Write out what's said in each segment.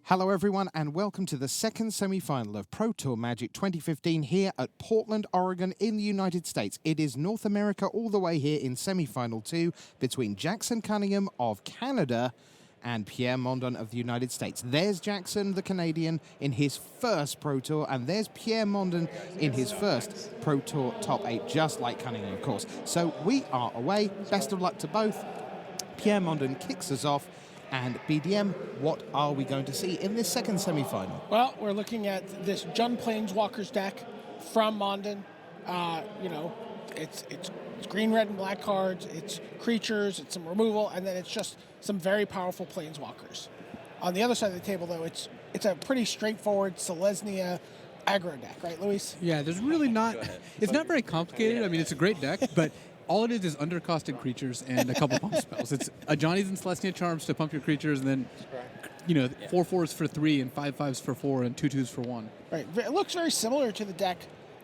Hello everyone and welcome to the second semi-final of Pro Tour Magic 2015 here at Portland, Oregon in the United States. It is North America all the way here in semi-final 2 between Jackson Cunningham of Canada and Pierre Mondon of the United States. There's Jackson, the Canadian, in his first Pro Tour, and there's Pierre Mondon in his first Pro Tour top 8, just like Cunningham, of course. So we are away. Best of luck to both. Pierre Mondon kicks us off. And BDM, what are we going to see in this second semi-final? Well, we're looking at this Jund Planeswalkers deck from Mondon. It's green, red, and black cards. It's creatures. It's some removal, and then it's just some very powerful Planeswalkers. On the other side of the table, though, it's a pretty straightforward Selesnya aggro deck, right, Luis? Yeah, there's really not. It's not very complicated. I mean, it's a great deck, but all it is undercosted creatures and a couple pump spells. It's a Johnny's and Celestia Charms to pump your creatures, and then, 4/4s for 3 and 5/5s for 4 and 2/2s for 1. Right. It looks very similar to the deck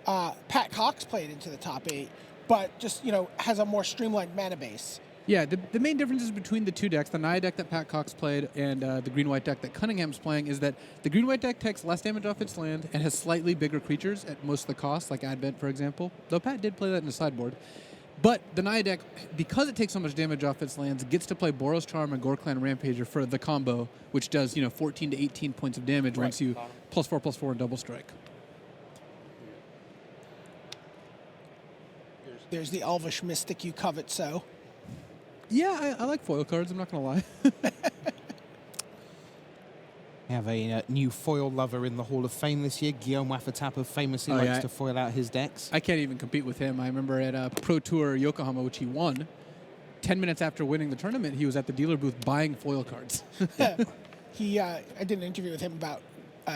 Pat Cox played into the top 8, but just, has a more streamlined mana base. Yeah, the main differences between the two decks, the Naya deck that Pat Cox played and the green-white deck that Cunningham's playing, is that the green-white deck takes less damage off its land and has slightly bigger creatures at most of the costs, like Advent, for example, though Pat did play that in the sideboard. But the Naya deck, because it takes so much damage off its lands, gets to play Boros Charm and Gorklan Rampager for the combo, which does 14 to 18 points of damage once you +4/+4 and double strike. There's the Elvish Mystic you covet so. Yeah, I like foil cards, I'm not going to lie. We have a new foil lover in the Hall of Fame this year. Guillaume Wafatapo famously likes to foil out his decks. I can't even compete with him. I remember at Pro Tour Yokohama, which he won, 10 minutes after winning the tournament, he was at the dealer booth buying foil cards. I did an interview with him about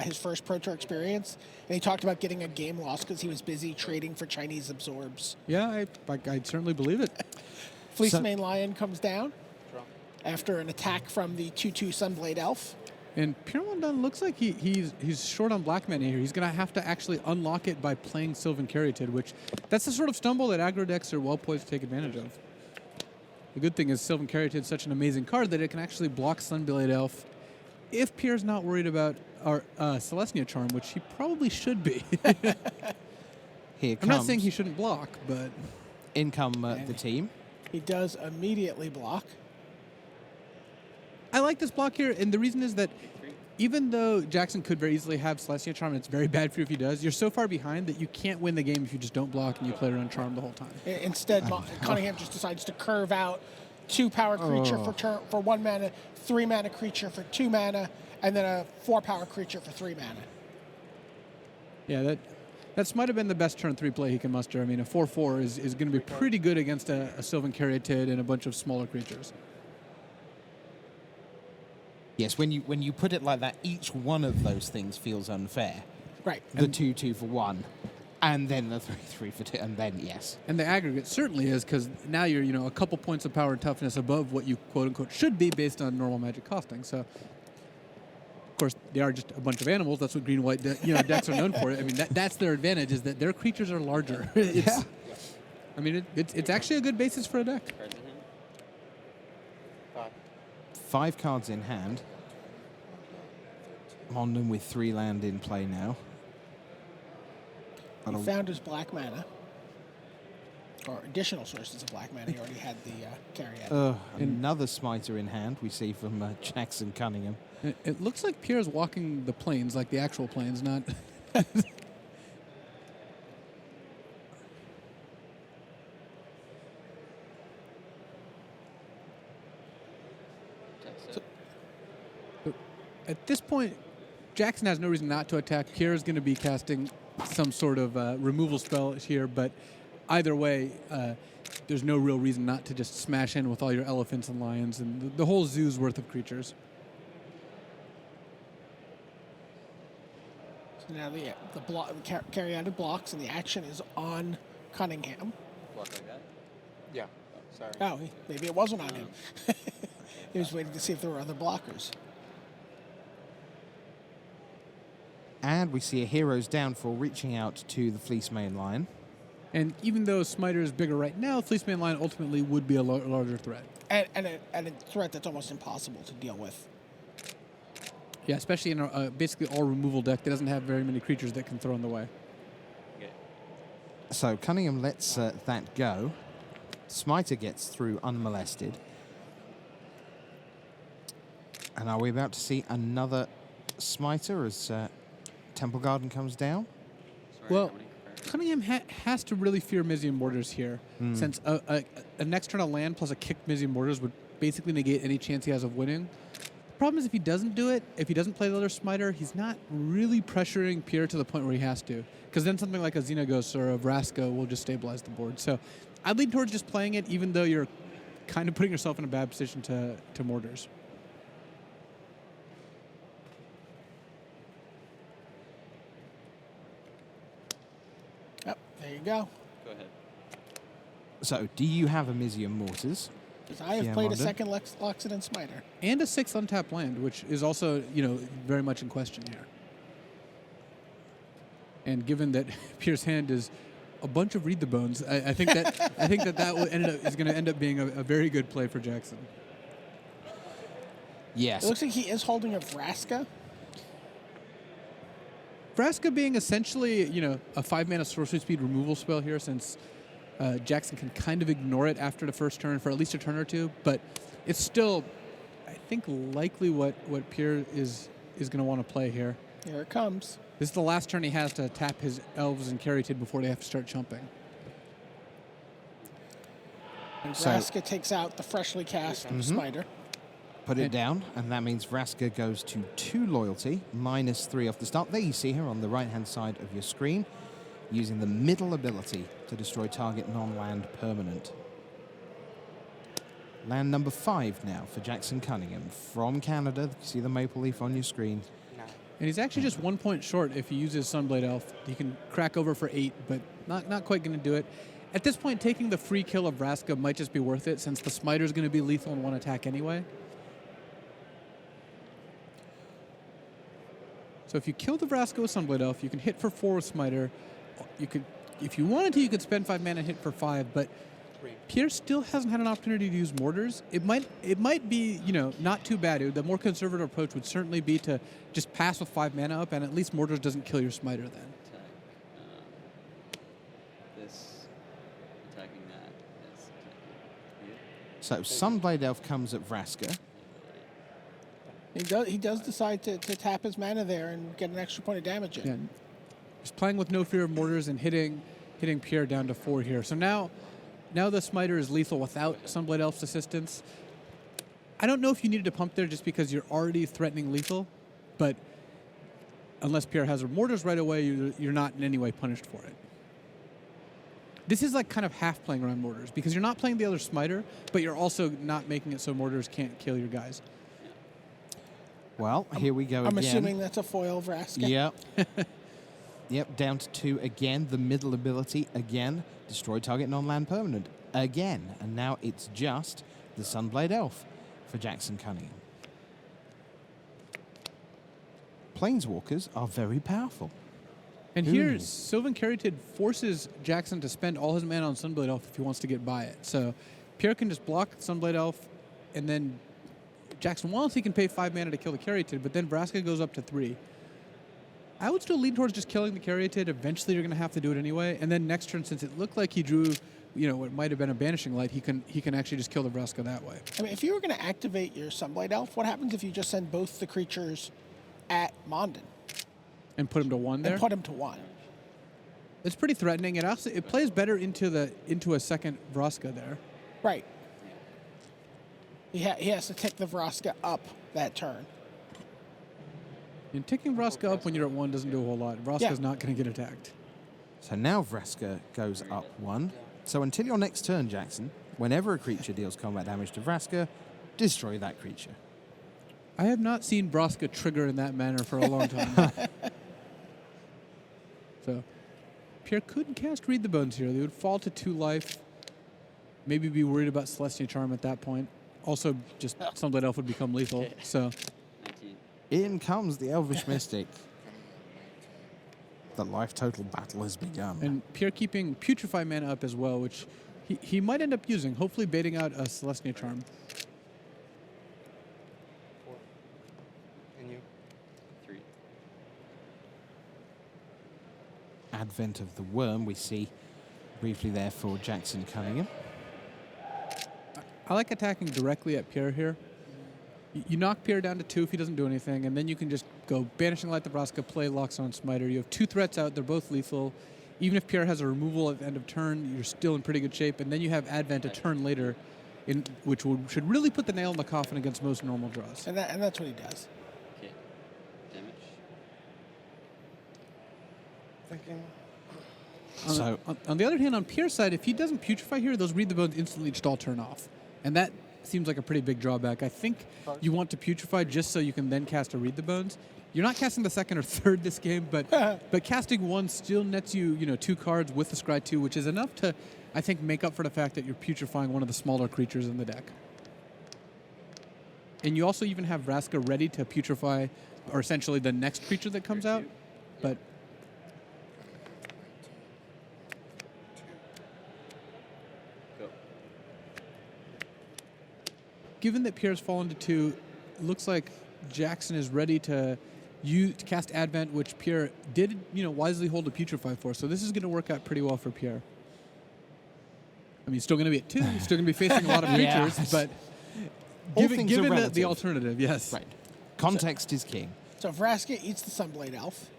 his first Pro Tour experience, and he talked about getting a game lost because he was busy trading for Chinese absorbs. Yeah, I certainly believe it. Fleecemane Lion comes down after an attack from the 2/2 Sunblade Elf. And Pierre Mondon looks like he's short on black mana here. He's going to have to actually unlock it by playing Sylvan Caryatid, which that's the sort of stumble that aggro decks are well poised to take advantage of. The good thing is Sylvan Caryatid is such an amazing card that it can actually block Sunblade Elf if Pierre's not worried about our Selesnya Charm, which he probably should be. I'm not saying he shouldn't block, but in come the team. He does immediately block. I like this block here, and the reason is that even though Jackson could very easily have Celestia Charm, and it's very bad for you if he does, you're so far behind that you can't win the game if you just don't block and you play around Charm the whole time. Instead, Cunningham just decides to curve out 2-power creature for 1 mana, 3 mana creature for 2 mana, and then a 4-power creature for 3 mana. Yeah, that might have been the best turn 3 play he can muster. I mean, a 4/4 is going to be pretty good against a Sylvan Caryatid and a bunch of smaller creatures. Yes, when you put it like that, each one of those things feels unfair. Right. The 2/2 for 1, and then the 3/3 for 2, and then yes. And the aggregate certainly is, because now you're a couple points of power and toughness above what you quote unquote should be based on normal Magic costing. So, of course, they are just a bunch of animals. That's what green-white decks are known for. I mean, that's their advantage, is that their creatures are larger. I mean, it's actually a good basis for a deck. 5 cards in hand. Mondon with 3 land in play now. He found his black mana, or additional sources of black mana. He already had the Caryatid. Another smiter in hand we see from Jackson Cunningham. It looks like Pierre's walking the plains, like the actual plains, not... At this point, Jackson has no reason not to attack. Pierre is going to be casting some sort of removal spell here, but either way, there's no real reason not to just smash in with all your elephants and lions and the whole zoo's worth of creatures. So now the Caryatid blocks, and the action is on Cunningham. Block like that? Yeah. Sorry. Oh, maybe it wasn't on him. He was waiting to see if there were other blockers. And we see a Hero's Downfall reaching out to the Fleecemane Lion. And even though Smiter is bigger right now, Fleecemane Lion ultimately would be a larger threat. And a threat that's almost impossible to deal with. Yeah, especially in a basically all removal deck that doesn't have very many creatures that can throw in the way. Okay. So Cunningham lets that go. Smiter gets through unmolested. And are we about to see another Smiter as Temple Garden comes down? Sorry, Well, how many confirmed? Cunningham has to really fear Mizium Mortars here, since a next turn of land plus a kicked Mizium Mortars would basically negate any chance he has of winning. The problem is if he doesn't do it, if he doesn't play the other Smiter, he's not really pressuring Pierre to the point where he has to, because then something like a Xenagos or a Vraska will just stabilize the board. So I'd lean towards just playing it, even though you're kind of putting yourself in a bad position to Mortars. Yep, there you go. Go ahead. So do you have a Mizium Mortars? 'Cause I have Pierre played a Mondon. second Loxodon Smiter. And a 6th untapped land, which is also, very much in question here. And given that Pierre's hand is a bunch of Read the Bones, I think that is going to end up being a very good play for Jackson. Yes. It looks like he is holding a Vraska. Vraska being essentially, a 5-mana sorcery speed removal spell here, since Jackson can kind of ignore it after the first turn for at least a turn or two, but it's still, I think, likely what Pierre is going to want to play here. Here it comes. This is the last turn he has to tap his Elves and Caryatid before they have to start chumping. And So- Vraska takes out the freshly cast Smiter. Put it down, and that means Vraska goes to 2 loyalty, -3 off the start. There you see her on the right-hand side of your screen, using the middle ability to destroy target non-land permanent. Land number 5 now for Jackson Cunningham from Canada. You see the maple leaf on your screen. And he's actually just 1 point short if he uses Sunblade Elf. He can crack over for 8, but not quite going to do it. At this point, taking the free kill of Vraska might just be worth it, since the Smiter is going to be lethal in 1 attack anyway. So if you kill the Vraska with Sunblade Elf, you can hit for 4 with Smiter. You could, if you wanted to, you could spend 5 mana and hit for 5, but Pierre still hasn't had an opportunity to use Mortars. It might be, not too bad. The more conservative approach would certainly be to just pass with 5 mana up, and at least Mortars doesn't kill your Smiter then. Attack. This. Attacking that. That's attacking you. So Sunblade Elf comes at Vraska. He does decide to tap his mana there and get an extra point of damage in. Yeah. Just playing with no fear of Mortars and hitting Pierre down to 4 here. So now the Smiter is lethal without Sunblade Elf's assistance. I don't know if you needed to pump there just because you're already threatening lethal, but unless Pierre has her Mortars right away, you're not in any way punished for it. This is like kind of half playing around Mortars, because you're not playing the other Smiter, but you're also not making it so Mortars can't kill your guys. Well, here we go again. I'm assuming that's a foil Vraska. Yep. Yep, down to 2 again. The middle ability again. Destroy target non-land permanent again. And now it's just the Sunblade Elf for Jackson Cunningham. Planeswalkers are very powerful. And Who here, knew? Sylvan Caryatid forces Jackson to spend all his mana on Sunblade Elf if he wants to get by it. So Pierre can just block Sunblade Elf, and then Jackson wants, he can pay 5 mana to kill the Caryatid, but then Vraska goes up to 3. I would still lean towards just killing the Caryatid. Eventually, you're going to have to do it anyway. And then next turn, since it looked like he drew, what might have been a Banishing Light, he can actually just kill the Vraska that way. I mean, if you were going to activate your Sunblade Elf, what happens if you just send both the creatures at Mondon And put him to 1 there. and put him to 1? It's pretty threatening. It plays better into a second Vraska there. Right. He has to take the Vraska up that turn. And ticking Vraska up when you're at 1 doesn't do a whole lot. Vraska's not going to get attacked. So now Vraska goes up 1. So until your next turn, Jackson, whenever a creature deals combat damage to Vraska, destroy that creature. I have not seen Vraska trigger in that manner for a long time. So Pierre could cast Read the Bones here. They would fall to 2 life. Maybe be worried about Celestia Charm at that point. Also, just Sunblade Elf would become lethal. So 19. In comes the Elvish Mystic. The life total battle has begun. and Pierre keeping Putrefy mana up as well, which he might end up using, hopefully baiting out a Celestia Charm. 4. And you? advent of the worm we see briefly there for Jackson Cunningham. I like attacking directly at Pierre here. You knock Pierre down to 2 if he doesn't do anything, and then you can just go Banishing Light Nebraska, play Locks on Smiter. You have 2 threats out. They're both lethal. Even if Pierre has a removal at the end of turn, you're still in pretty good shape. And then you have Advent a turn later, which should really put the nail in the coffin against most normal draws. And that's what he does. Okay. Damage. Thinking. So On the other hand, on Pierre's side, if he doesn't putrefy here, those Read the Bones instantly just all turn off. And that seems like a pretty big drawback. I think you want to putrefy just so you can then cast a Read the Bones. You're not casting the second or third this game, but casting 1 still nets you 2 cards with the Scry 2, which is enough to, I think, make up for the fact that you're putrefying one of the smaller creatures in the deck. And you also even have Vraska ready to putrefy, or essentially the next creature that comes out. But Go. given that Pierre's fallen to 2, looks like Jackson is ready to cast Advent, which Pierre did, wisely hold a putrefy for. So this is going to work out pretty well for Pierre. I mean, he's still going to be at 2. He's still going to be facing a lot of creatures, but given the alternative, yes. right. Context is king. So Vraska eats the Sunblade Elf.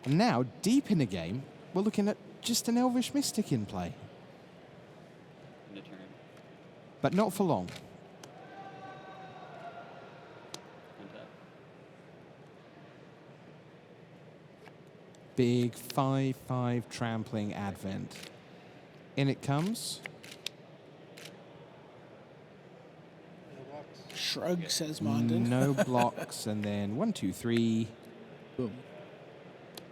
And now, deep in the game, we're looking at just an Elvish Mystic in play. End of turn. But not for long. Untap. Big 5/5 trampling Advent. In it comes. Shrug, says Mondon. No blocks, and then 1, 2, 3. Boom.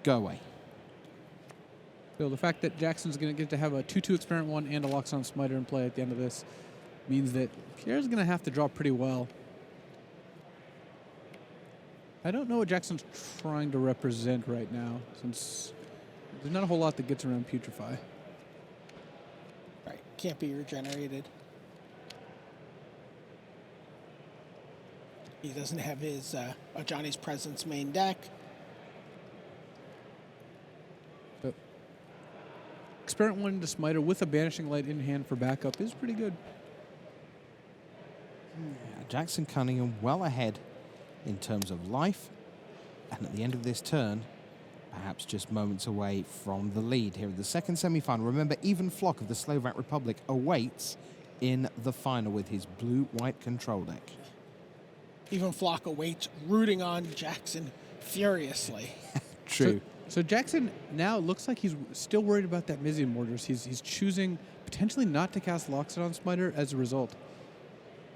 Go away. So the fact that Jackson's going to get to have a 2/2 Experiment 1 and a Locks on Smiter in play at the end of this means that Pierre's going to have to draw pretty well. I don't know what Jackson's trying to represent right now, since there's not a whole lot that gets around Putrefy. Right. Can't be regenerated. He doesn't have his Johnny's Presence main deck. So Experiment 1 into Smiter with a Banishing Light in hand for backup is pretty good. Jackson Cunningham well ahead in terms of life, and at the end of this turn, perhaps just moments away from the lead here in the second semi-final. Remember, even Flock of the Slovak Republic awaits in the final with his blue-white control deck. Even Flock awaits, rooting on Jackson furiously. True. So Jackson now looks like he's still worried about that Mizian Mortars. He's choosing potentially not to cast Loxodon on Smiter as a result.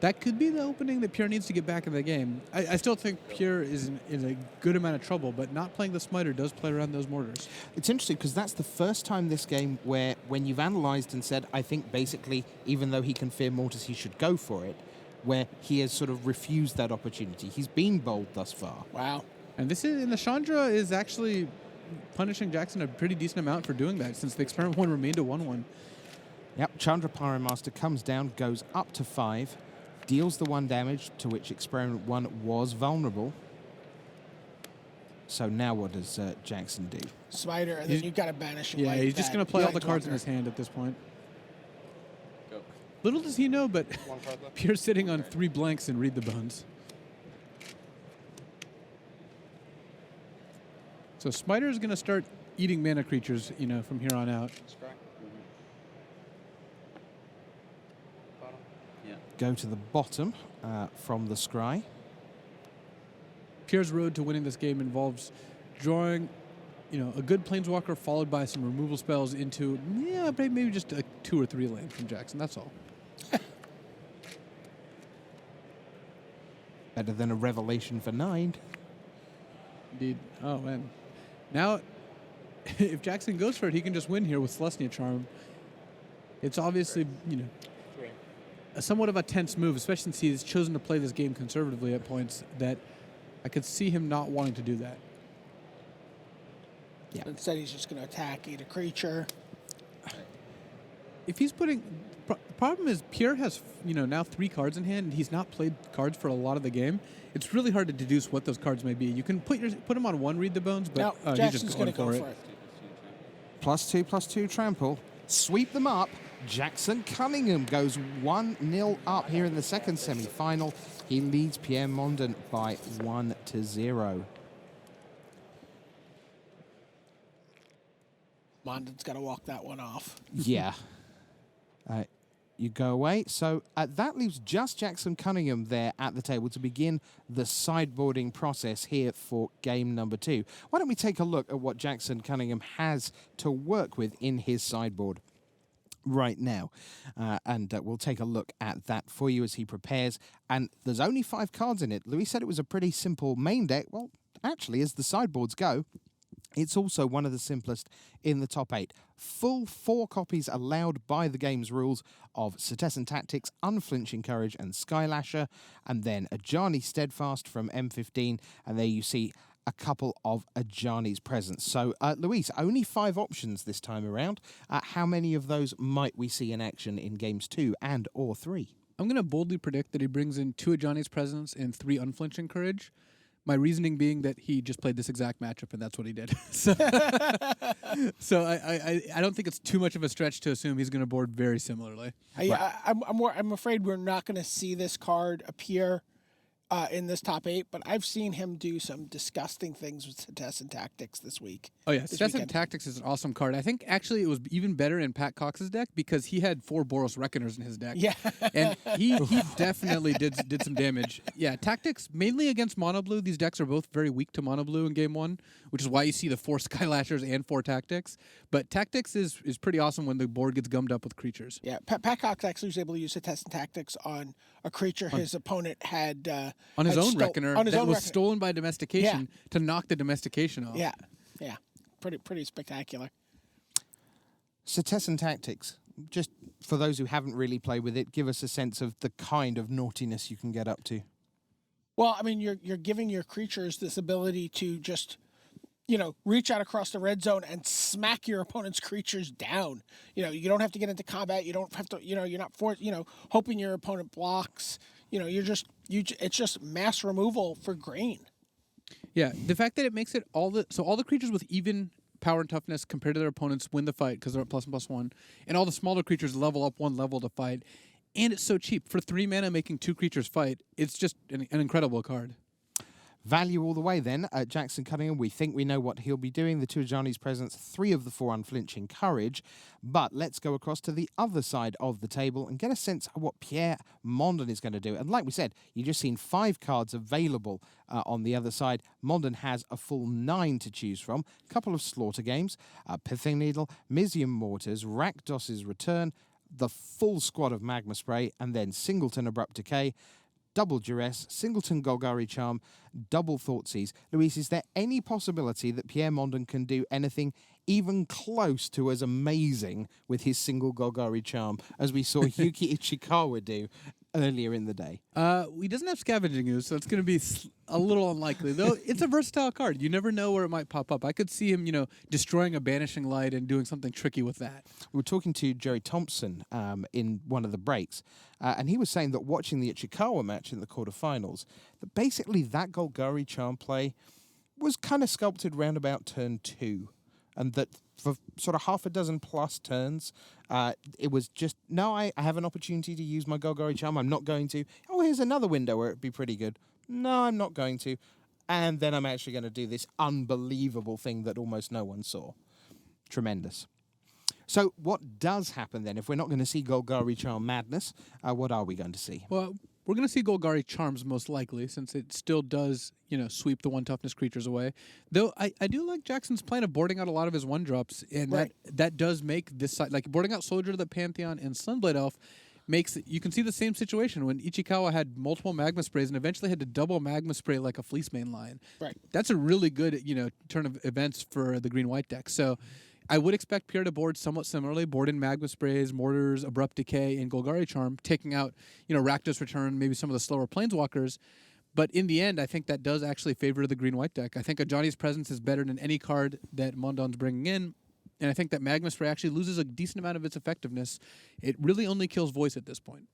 That could be the opening that Pierre needs to get back in the game. I still think Pierre is in a good amount of trouble, but not playing the Smiter does play around those Mortars. It's interesting because that's the first time this game where when you've analysed and said, I think basically, even though he can fear Mortars, he should go for it, where he has sort of refused that opportunity. He's been bold thus far. Wow. And the Chandra is actually punishing Jackson a pretty decent amount for doing that, since the Experiment 1 remained a 1/1. Yep, Chandra Pyromaster comes down, goes up to 5, deals the 1 damage to which Experiment 1 was vulnerable. So now what does Jackson do? Smiter, and then you've got to banish him. Yeah, he's just going to play all the cards in his hand at this point. Go. Little does he know, but Pierre's sitting on 3 blanks and Read the Bones. So Smiter is going to start eating mana creatures, from here on out. Yeah. Go to the bottom from the scry. Pierre's road to winning this game involves drawing, a good Planeswalker followed by some removal spells into, maybe just a 2 or 3 lane from Jackson. That's all. Better than a Revelation for 9. Indeed. Oh, man. Now, if Jackson goes for it, he can just win here with Celestia Charm. It's obviously, a somewhat of a tense move, especially since he's chosen to play this game conservatively at points, that I could see him not wanting to do that. Yeah. Instead, he's just going to attack, eat a creature. If he's putting The problem is Pierre has, now 3 cards in hand, and he's not played cards for a lot of the game. It's really hard to deduce what those cards may be. You can put him on 1 Read the Bones, but no, he's Jackson's just going going to for go it. for it. +2/+2 trample. Sweep them up. Jackson Cunningham goes 1-0 up here in the second semi-final. He leads Pierre Mondon by 1-0. Mondon's got to walk that one off. Yeah. You go away. So that leaves just Jackson Cunningham there at the table to begin the sideboarding process here for game number 2. Why don't we take a look at what Jackson Cunningham has to work with in his sideboard right now. And we'll take a look at that for you as he prepares. And there's only 5 cards in it. Louis said it was a pretty simple main deck. Well, actually, as the sideboards go, it's also one of the simplest in the top 8. Full 4 copies allowed by the game's rules of Cetessan Tactics, Unflinching Courage, and Skylasher, and then Ajani Steadfast from M15, and there you see a couple of Ajani's presents. So, Luis, only 5 options this time around. How many of those might we see in action in games 2 and or 3? I'm going to boldly predict that he brings in 2 Ajani's presents and 3 Unflinching Courage. My reasoning being that he just played this exact matchup, and that's what he did. So I don't think it's too much of a stretch to assume he's going to board very similarly. I'm afraid we're not going to see this card appear in this top 8, but I've seen him do some disgusting things with Cetessan Tactics this week. Oh, yeah. Cetessan Tactics is an awesome card. I think, actually, it was even better in Pat Cox's deck because he had 4 Boros Reckoners in his deck. Yeah. And he definitely did some damage. Yeah, Tactics, mainly against Mono Blue. These decks are both very weak to Mono Blue in Game 1, which is why you see the 4 Skylashers and 4 Tactics. But Tactics is pretty awesome when the board gets gummed up with creatures. Yeah, Pat Cox actually was able to use Cetessan Tactics on a creature his opponent had... on his own Reckoner that was Reckoner. stolen by domestication to knock the domestication off. Yeah, yeah. Pretty spectacular. Cetessan Tactics, just for those who haven't really played with it, give us a sense of the kind of naughtiness you can get up to. Well, I mean, you're giving your creatures this ability to just, reach out across the red zone and smack your opponent's creatures down. You don't have to get into combat. You don't have to, you're not hoping your opponent blocks. It's just mass removal for green. Yeah, the fact that it makes it all the creatures with even power and toughness compared to their opponents win the fight because they're at +1/+1, and all the smaller creatures level up 1 level to fight, and it's so cheap for 3 mana making 2 creatures fight. It's just an incredible card. Value all the way then. Jackson Cunningham, we think we know what he'll be doing. The 2 Ajani's presents, 3 of the 4 Unflinching Courage. But let's go across to the other side of the table and get a sense of what Pierre Mondon is going to do. And like we said, you've just seen 5 cards available on the other side. Mondon has a full 9 to choose from. A couple of Slaughter Games, Pithing Needle, Mizium Mortars, Rakdos's Return, the full squad of Magma Spray, and then Singleton Abrupt Decay, Double Duress, Singleton Golgari Charm, Double Thoughtseize. Luis, is there any possibility that Pierre Mondon can do anything even close to as amazing with his single Golgari Charm as we saw Yuki Ichikawa do earlier in the day? He doesn't have Scavenging Ooze, so it's going to be a little unlikely. Though it's a versatile card. You never know where it might pop up. I could see him, destroying a Banishing Light and doing something tricky with that. We were talking to Jerry Thompson in one of the breaks, and he was saying that watching the Ichikawa match in the quarterfinals, that basically that Golgari Charm play was kind of sculpted round about turn 2. And that for sort of half a dozen plus turns, it was just, no, I have an opportunity to use my Golgari Charm. I'm not going to. Oh, here's another window where it'd be pretty good. No, I'm not going to. And then I'm actually going to do this unbelievable thing that almost no one saw. Tremendous. So what does happen then? If we're not going to see Golgari Charm madness, what are we going to see? Well, we're going to see Golgari Charms most likely, since it still does, sweep the 1 toughness creatures away. Though I do like Jackson's plan of boarding out a lot of his 1-drops, and right. that does make this side, like boarding out Soldier of the Pantheon and Sunblade Elf, makes it, you can see the same situation when Ichikawa had multiple Magma Sprays and eventually had to double Magma Spray like a Fleece Mane line. Right. That's a really good, turn of events for the green-white deck. So I would expect Pierre to board somewhat similarly, board in Magma Sprays, Mortars, Abrupt Decay, and Golgari Charm, taking out, Rakdos Return, maybe some of the slower Planeswalkers. But in the end, I think that does actually favor the green-white deck. I think Ajani's presence is better than any card that Mondon's bringing in. And I think that Magma Spray actually loses a decent amount of its effectiveness. It really only kills voice at this point.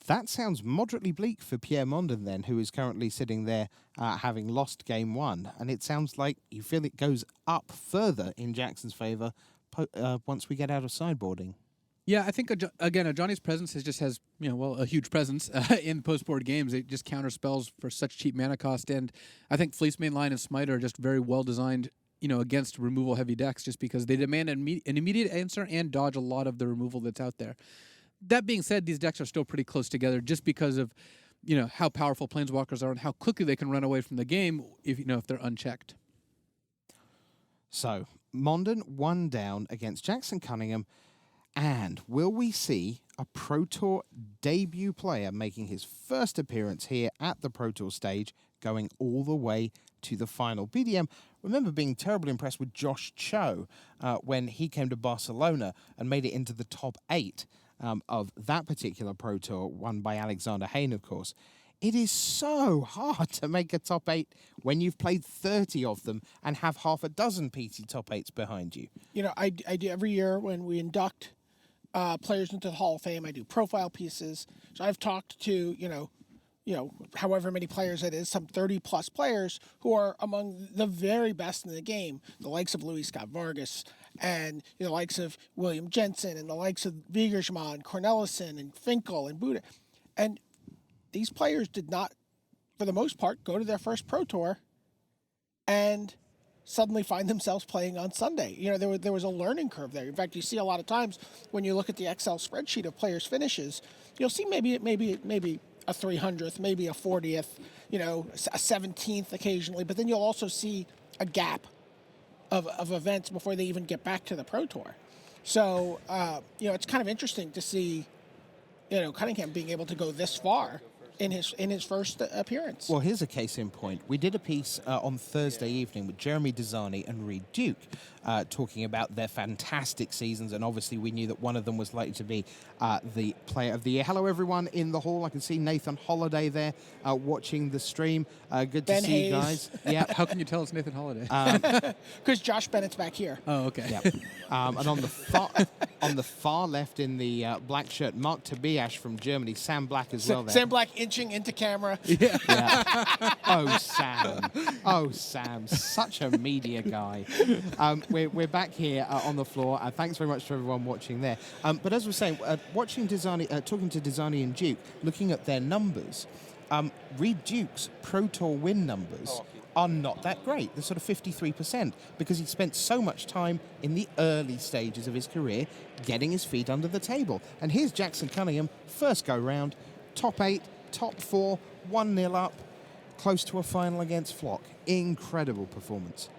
That sounds moderately bleak for Pierre Mondon then, who is currently sitting there having lost game 1. And it sounds like you feel it goes up further in Jackson's favour once we get out of sideboarding. Yeah, I think, again, Johnny's presence has a huge presence in post-board games. It just counters spells for such cheap mana cost. And I think Fleece Mainline and Smite are just very well designed, against removal-heavy decks, just because they demand an immediate answer and dodge a lot of the removal that's out there. That being said, these decks are still pretty close together just because of, how powerful Planeswalkers are and how quickly they can run away from the game if they're unchecked. So, Mondon 1 down against Jackson Cunningham. And will we see a Pro Tour debut player making his first appearance here at the Pro Tour stage, going all the way to the final? BDM, remember being terribly impressed with Josh Cho when he came to Barcelona and made it into the top 8 of that particular Pro Tour, won by Alexander Hayne, of course. It is so hard to make a top 8 when you've played 30 of them and have half a dozen PT top 8s behind you. I do every year when we induct players into the Hall of Fame. I do profile pieces. So I've talked to, however many players it is, some 30-plus players who are among the very best in the game, the likes of Louis Scott Vargas and the likes of William Jensen and the likes of Wiegersma, Cornelison, and Finkel, and Buddha. And these players did not, for the most part, go to their first Pro Tour and suddenly find themselves playing on Sunday. There was a learning curve there. In fact, you see a lot of times when you look at the Excel spreadsheet of players' finishes, you'll see maybe a 300th, maybe a 40th, a 17th occasionally, but then you'll also see a gap of events before they even get back to the Pro Tour. So, it's kind of interesting to see, Cunningham being able to go this far in his first appearance. Well, here's a case in point. We did a piece on Thursday evening with Jeremy Desani and Reed Duke talking about their fantastic seasons, and obviously we knew that one of them was likely to be the Player of the Year. Hello, everyone in the hall. I can see Nathan Holliday there watching the stream. Good Ben to see you Hayes. guys. Yeah. How can you tell it's Nathan Holliday? Because Josh Bennett's back here. Oh, okay. Yep. And on the far left in the black shirt, Mark Tobias from Germany, Sam Black as well there. Sam Black inching into camera. Yeah. Yeah. Oh, Sam. Such a media guy. We're back here on the floor. Thanks very much to everyone watching there. But as we're saying, watching Desani, talking to Desani and Duke, looking at their numbers, Reed Duke's Pro Tour win numbers are not that great. They're sort of 53% because he spent so much time in the early stages of his career getting his feet under the table. And here's Jackson Cunningham, first go round, top 8, top 4, 1-0 up, close to a final against Flock. Incredible performance.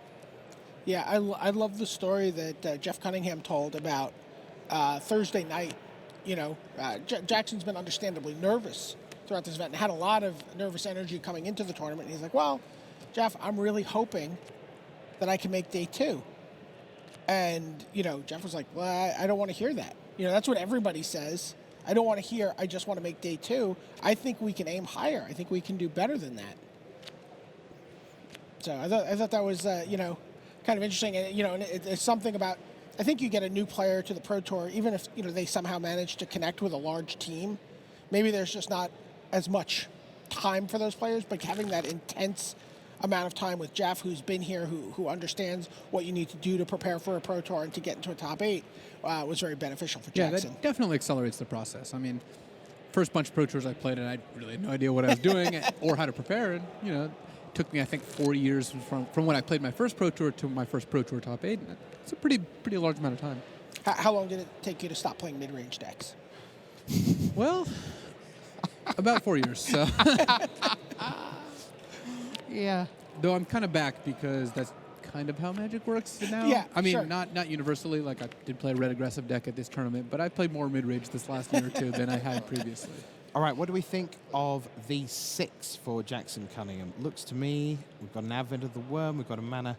Yeah, I love the story that Jeff Cunningham told about Thursday night. Jackson's been understandably nervous throughout this event and had a lot of nervous energy coming into the tournament. And he's like, well, Jeff, I'm really hoping that I can make day 2. And, Jeff was like, well, I don't want to hear that. That's what everybody says. I don't want to hear, I just want to make day 2. I think we can aim higher. I think we can do better than that. So I thought that was, kind of interesting. And, it's something about, I think you get a new player to the Pro Tour, even if, they somehow manage to connect with a large team. Maybe there's just not as much time for those players, but having that intense amount of time with Jeff, who's been here, who understands what you need to do to prepare for a Pro Tour and to get into a top 8, was very beneficial for Jackson. Yeah, that definitely accelerates the process. I mean, first bunch of Pro Tours I played, and I really had no idea what I was doing or how to prepare. And, it took me, I think, 4 years from when I played my first Pro Tour to my first Pro Tour top 8. It's a pretty large amount of time. How long did it take you to stop playing mid-range decks? Well, about 4 years. So, Yeah. though I'm kind of back because that's kind of how Magic works now. Yeah, I mean, sure. not universally. Like I did play a red aggressive deck at this tournament, but I played more mid-range this last year or two than I had previously. All right, what do we think of the 6 for Jackson Cunningham? Looks to me, we've got an Advent of the Worm, we've got a mana.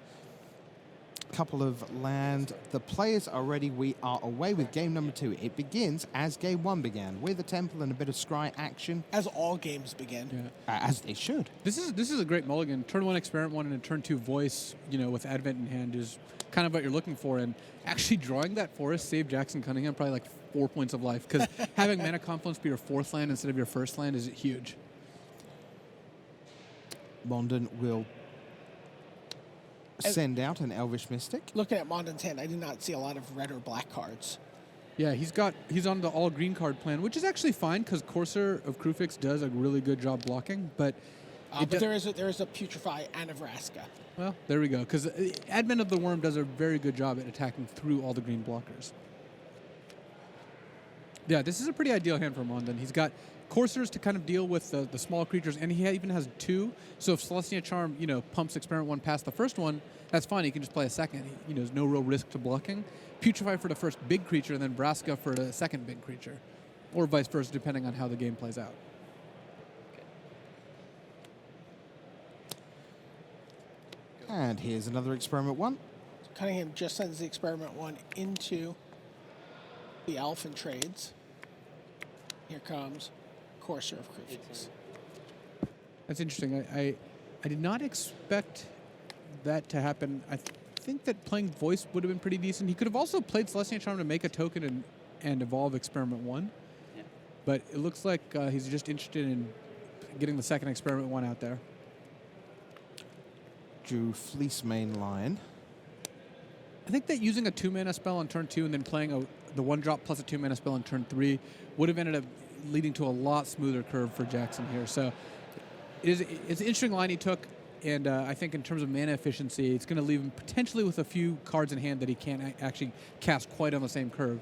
couple of land. The players are ready. We are away with game number 2. It begins as game 1 began, with a temple and a bit of scry action, As all games begin. Yeah. as they should. This is a great mulligan. Turn 1 experiment 1 and a turn 2 voice, with Advent in hand is kind of what you're looking for. And actually drawing that forest saved Jackson Cunningham probably like 4 points of life, because having Mana Confluence be your 4th land instead of your 1st land is huge. Mondon will send out an Elvish Mystic. Looking at Mondon's hand, I did not see a lot of red or black cards. Yeah, he's on the all green card plan, which is actually fine because Courser of Krufix does a really good job blocking, but There is a Putrefy and a Vraska. well, there we go, because Advent of the Worm does a very good job at attacking through all the green blockers. Yeah, this is a pretty ideal hand for Mondon. He's got Coursers to kind of deal with the small creatures, and he even has 2. So if Celestia Charm, pumps Experiment 1 past the first one, that's fine. He can just play a second. There's no real risk to blocking. Putrefy for the first big creature, and then Vraska for the second big creature. Or vice versa, depending on how the game plays out. And here's another Experiment 1. Cunningham just sends the Experiment 1 into the Elfin trades. Here comes Courser of Krufix. That's interesting. I did not expect that to happen. I think that playing Voice would have been pretty decent. He could have also played Celestial Charm to make a token and evolve Experiment 1. Yeah. But it looks like he's just interested in getting the second Experiment 1 out there. Drew Fleece Main Lion. I think that using a 2-mana spell on turn 2 and then playing the 1-drop plus a 2-mana spell on turn 3 would have ended up leading to a lot smoother curve for Jackson here. So it's an interesting line he took, and I think in terms of mana efficiency, it's going to leave him potentially with a few cards in hand that he can't actually cast quite on the same curve.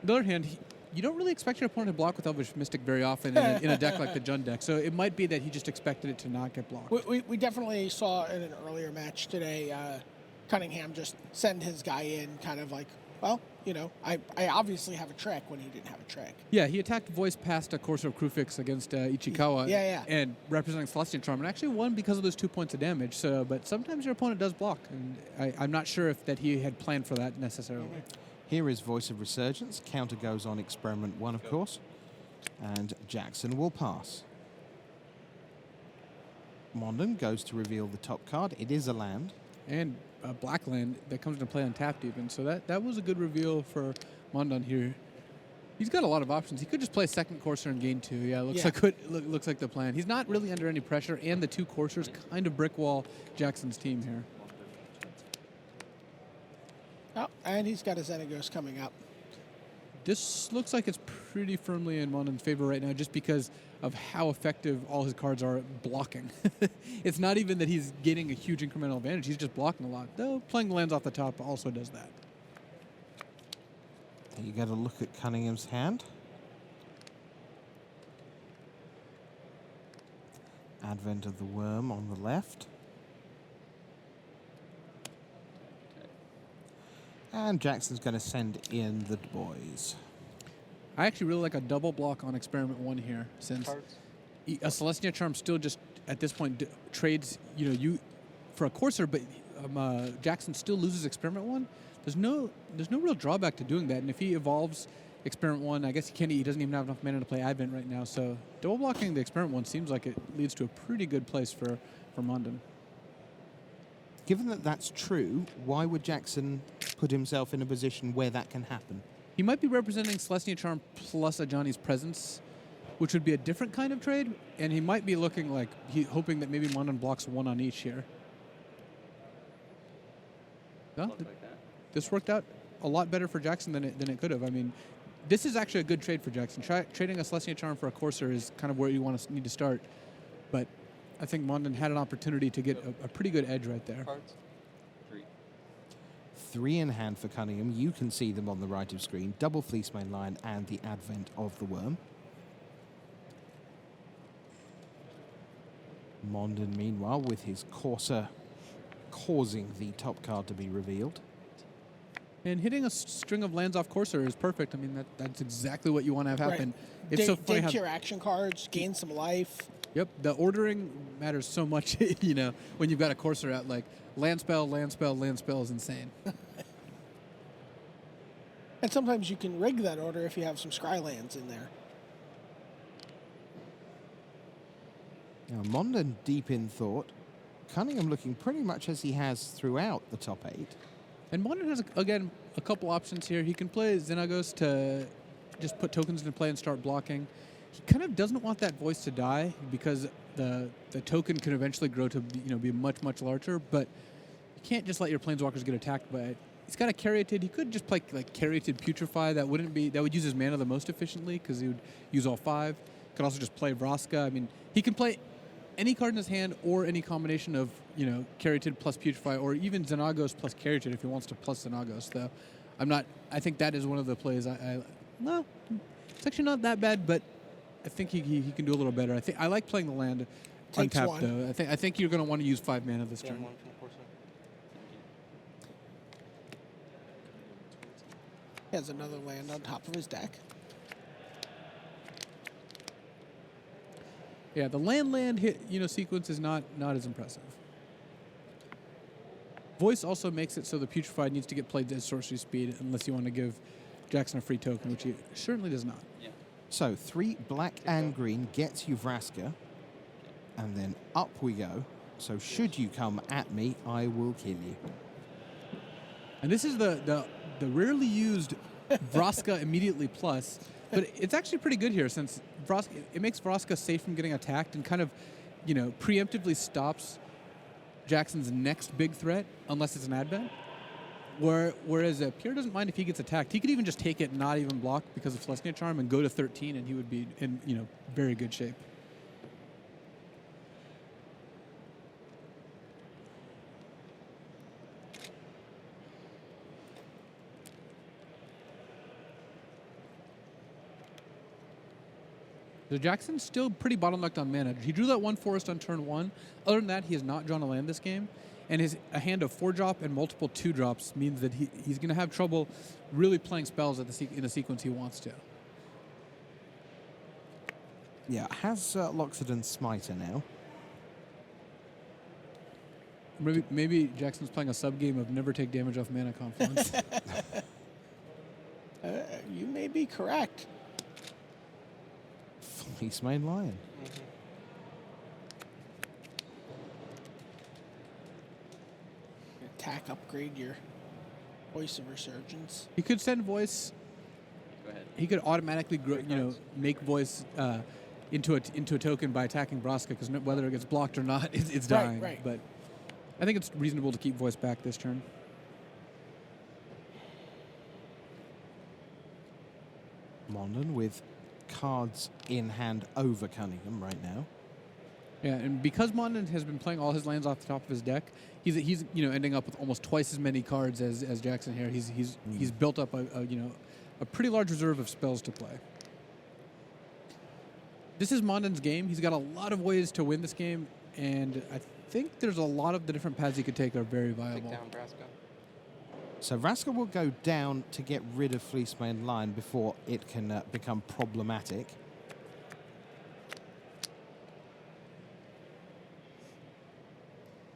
On the other hand, you don't really expect your opponent to block with Elvish Mystic very often in a deck like the Jund deck, so it might be that he just expected it to not get blocked. We definitely saw in an earlier match today, Cunningham just send his guy in kind of like, well, I obviously have a trick when he didn't have a trick. Yeah, he attacked Voice past a Courser of Krufix against Ichikawa. Yeah. And representing Celestial Charm, and actually won because of those 2 points of damage. So, but sometimes your opponent does block, and I'm not sure if that he had planned for that necessarily. Here is Voice of Resurgence. Counter goes on Experiment 1, of course. And Jackson will pass. Mondon goes to reveal the top card. It is a land. And a black land that comes into play untapped even. So that was a good reveal for Mondon here. He's got a lot of options. He could just play second Courser and gain 2. Yeah, looks like the plan. He's not really under any pressure, and the 2 Coursers kind of brickwall Jackson's team here. Oh, and he's got a Xenagos coming up. This looks like it's pretty firmly in Mondon's favor right now just because of how effective all his cards are at blocking. It's not even that he's getting a huge incremental advantage. He's just blocking a lot. Though playing the lands off the top also does that. You got to look at Cunningham's hand. Advent of the Worm on the left. And Jackson's going to send in the boys. I actually really like a double block on Experiment 1 here, since a Celestia Charm still just, at this point, trades, you for a Courser, but Jackson still loses Experiment 1. There's no real drawback to doing that, and if he evolves Experiment 1, I guess he doesn't even have enough mana to play Advent right now, so double blocking the Experiment 1 seems like it leads to a pretty good place for Mondon. Given that that's true, why would Jackson put himself in a position where that can happen? He might be representing Celestia Charm plus Ajani's Presence, which would be a different kind of trade, and he might be looking like hoping that maybe Mondon blocks 1 on each here. No, this worked out a lot better for Jackson than it could have. I mean, this is actually a good trade for Jackson. Trading a Celestia Charm for a Courser is kind of where you need to start, but I think Mondon had an opportunity to get a pretty good edge right there. 3 in hand for Cunningham. You can see them on the right of screen. Double Fleece Main Lion and the Advent of the Worm. Mondon, meanwhile, with his Courser causing the top card to be revealed. And hitting a string of lands off Courser is perfect. I mean, that's exactly what you want to have happen. Right. It's so funny dig how your action cards, gain some life. Yep, the ordering matters so much, you know, when you've got a courser out. Like, land spell, land spell, land spell is insane. And sometimes you can rig that order if you have some scry lands in there. Now, Mondon deep in thought. Cunningham looking pretty much as he has throughout the top 8. And Mondon has, again, a couple options here. He can play Xenagos to just put tokens into play and start blocking. He kind of doesn't want that voice to die because the token can eventually grow to be much, much larger, but you can't just let your Planeswalkers get attacked by it. He's got a Caryatid. He could just play like Caryatid Putrefy. That would use his mana the most efficiently because he would use all 5. Could also just play Vraska. I mean, he can play any card in his hand or any combination of, Caryatid plus Putrefy, or even Xenagos plus Caryatid if he wants to plus Xenagos, though. I think that is one of the plays no, it's actually not that bad, but I think he can do a little better. I like playing the land Takes untapped, one. though. I think you're going to want to use 5 mana this turn. He has another land on top of his deck. Yeah, the land hit sequence is not as impressive. Voice also makes it so the Putrefied needs to get played at sorcery speed unless you want to give Jackson a free token, which he certainly does not. Yeah. So 3 black and green gets you Vraska. And then up we go. So should you come at me, I will kill you. And this is the rarely used Vraska immediately plus, but it's actually pretty good here since it makes Vraska safe from getting attacked and kind of, preemptively stops Jackson's next big threat unless it's an advent. Whereas Pierre doesn't mind if he gets attacked. He could even just take it and not even block because of Celestia Charm and go to 13, and he would be in very good shape. So Jackson's still pretty bottlenecked on mana. He drew that 1 forest on turn 1. Other than that, he has not drawn a land this game. And a hand of 4-drop and multiple 2-drops means that he's going to have trouble really playing spells in the sequence he wants to. Yeah, has Loxodon Smiter now. Maybe Jackson's playing a sub-game of never take damage off mana confluence. You may be correct. Fleece Main Lion. Attack, upgrade your Voice of Resurgence. He could send Voice. Go ahead. He could automatically make Voice into a token by attacking Vraska, because whether it gets blocked or not, it's dying. Right. But I think it's reasonable to keep Voice back this turn. Mondon with cards in hand over Cunningham right now. Yeah, and because Mondon has been playing all his lands off the top of his deck, he's ending up with almost twice as many cards as Jackson here. He's built up a pretty large reserve of spells to play. This is Mondon's game. He's got a lot of ways to win this game, and I think there's a lot of the different paths he could take are very viable. Take down Vraska. So Vraska will go down to get rid of Fleece Main Lion before it can become problematic.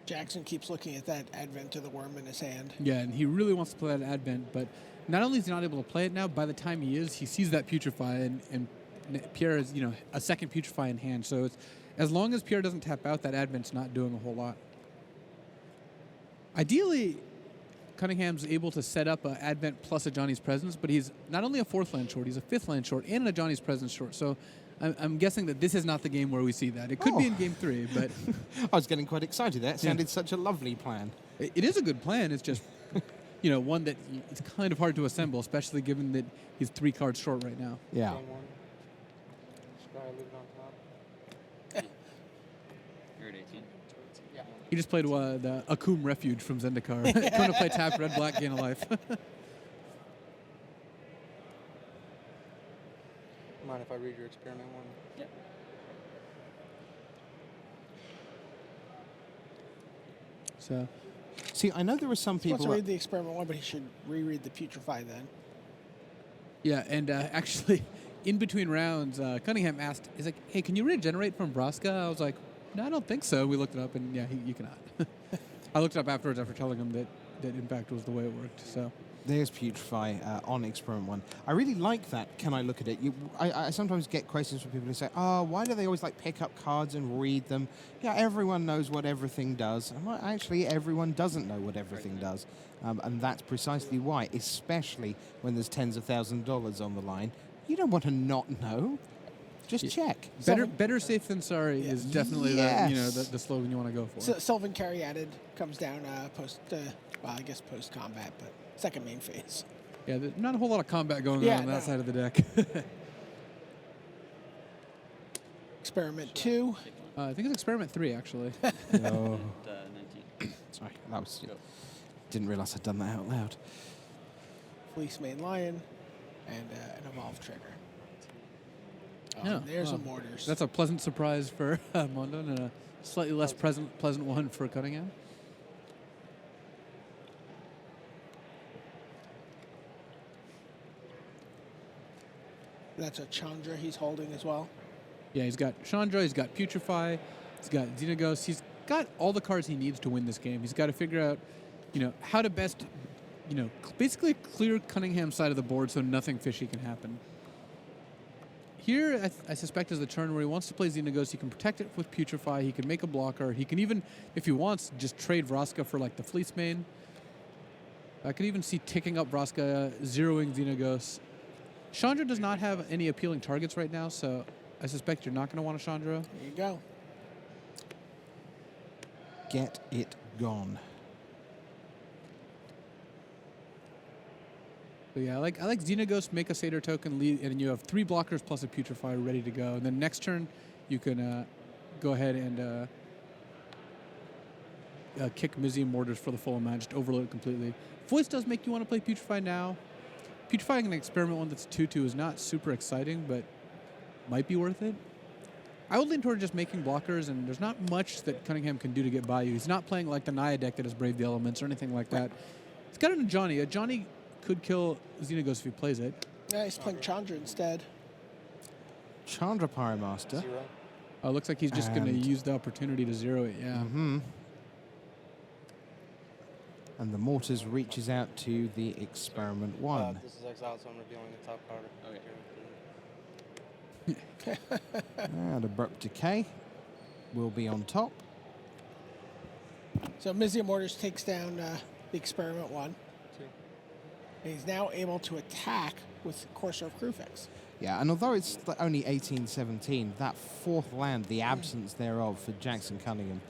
Jackson keeps looking at that Advent to the Worm in his hand. Yeah, and he really wants to play that Advent, but not only is he not able to play it now, by the time he sees that Putrefy, and Pierre has, a second Putrefy in hand. So it's, as long as Pierre doesn't tap out, that Advent's not doing a whole lot. Ideally, Cunningham's able to set up an Advent plus a Johnny's Presence, but he's not only a 4th land short, he's a 5th land short and a Johnny's Presence short. So I'm guessing that this is not the game where we see that. It could be in game 3, but I was getting quite excited there. It sounded such a lovely plan. it is a good plan. It's just, one that it's kind of hard to assemble, especially given that he's 3 cards short right now. Yeah. Game 1. Scry, leave it on top. You're at 18. Yeah. He just played the Akum Refuge from Zendikar. Going to play tap, red, black, gain a life. Mind if I read your experiment 1? Yep. So, See, I know there were some He wants people. to read the Experiment 1, but he should reread the Putrefy then. yeah, and actually, in between rounds, Cunningham asked, he's like, hey, can you regenerate from Vraska? I was like, no, I don't think so. We looked it up, and yeah, you cannot. I looked it up afterwards after telling him that in fact was the way it worked. So There's Putrefy on Experiment 1. I really like that. Can I look at it? I sometimes get questions from people who say, oh, why do they always like pick up cards and read them? Yeah, everyone knows what everything does. Well, actually, everyone doesn't know what everything does. And that's precisely why, especially when there's tens of thousands of dollars on the line. You don't want to not know. Just check. Better safe than sorry is definitely the slogan you want to go for. So Sylvan Caryatid comes down post combat, but second main phase. Yeah, there's not a whole lot of combat going on that side of the deck. Experiment 2. I think it's Experiment 3, actually. No. 19. Sorry, that was... Didn't realize I'd done that out loud. Fleece Main Lion, and an Evolve Trigger. Yeah, There's wow. a Mortars. That's a pleasant surprise for Mondon and a slightly less pleasant one for Cunningham. That's a Chandra he's holding as well. Yeah, he's got Chandra, he's got Putrefy, he's got Xenagos. He's got all the cards he needs to win this game. He's got to figure out, how to best, basically clear Cunningham's side of the board so nothing fishy can happen. Here, I suspect, is the turn where he wants to play Xenagos. He can protect it with Putrefy. He can make a blocker. He can even, if he wants, just trade Vraska for, like, the Fleece Main. I could even see ticking up Vraska, zeroing Xenagos. Chandra does not have any appealing targets right now, so I suspect you're not going to want a Chandra. There you go. Get it gone. So yeah, I like Xenagos, make a Satyr token, lead, and you have 3 blockers plus a Putrefy ready to go. And then next turn, you can go ahead and kick Mizium Mortars for the full amount, just overload it completely. Voice does make you want to play Putrefy now. Putrefying an Experiment 1 that's 2/2 is not super exciting, but might be worth it. I would lean toward just making blockers, and there's not much that Cunningham can do to get by you. He's not playing like the Naya deck that has Brave the Elements or anything like that. He's got an Ajani. Ajani could kill Xenagos if he plays it. Yeah, he's playing Chandra instead. Chandra Pyromaster. 0. Looks like he's just going to And- use the opportunity to zero it, yeah. Mm-hmm. And the Mortars reaches out to the Experiment 1. This is exiled, so I'm revealing the top card. Okay. And Abrupt Decay will be on top. So Mizium Mortars takes down the Experiment 1. 2. And he's now able to attack with Courser of Krufix. Yeah, and although it's only 18-17, that fourth land, the absence thereof for Jackson Cunningham,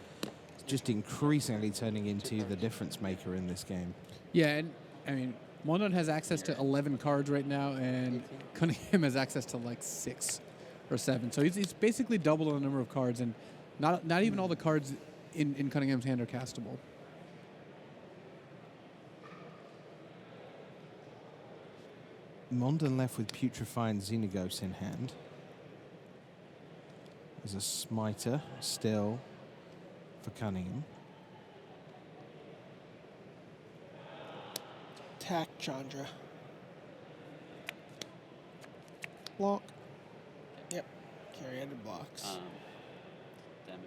is just increasingly turning into the difference maker in this game. Yeah, and I mean, Mondon has access to 11 cards right now, and Cunningham has access to like 6 or 7. So he's basically double the number of cards, and not even all the cards in Cunningham's hand are castable. Mondon left with Putrefy and Xenagos in hand. There's a Smiter still for Cunningham. Attack Chandra. Block. Yep. Caryatid blocks. Damage.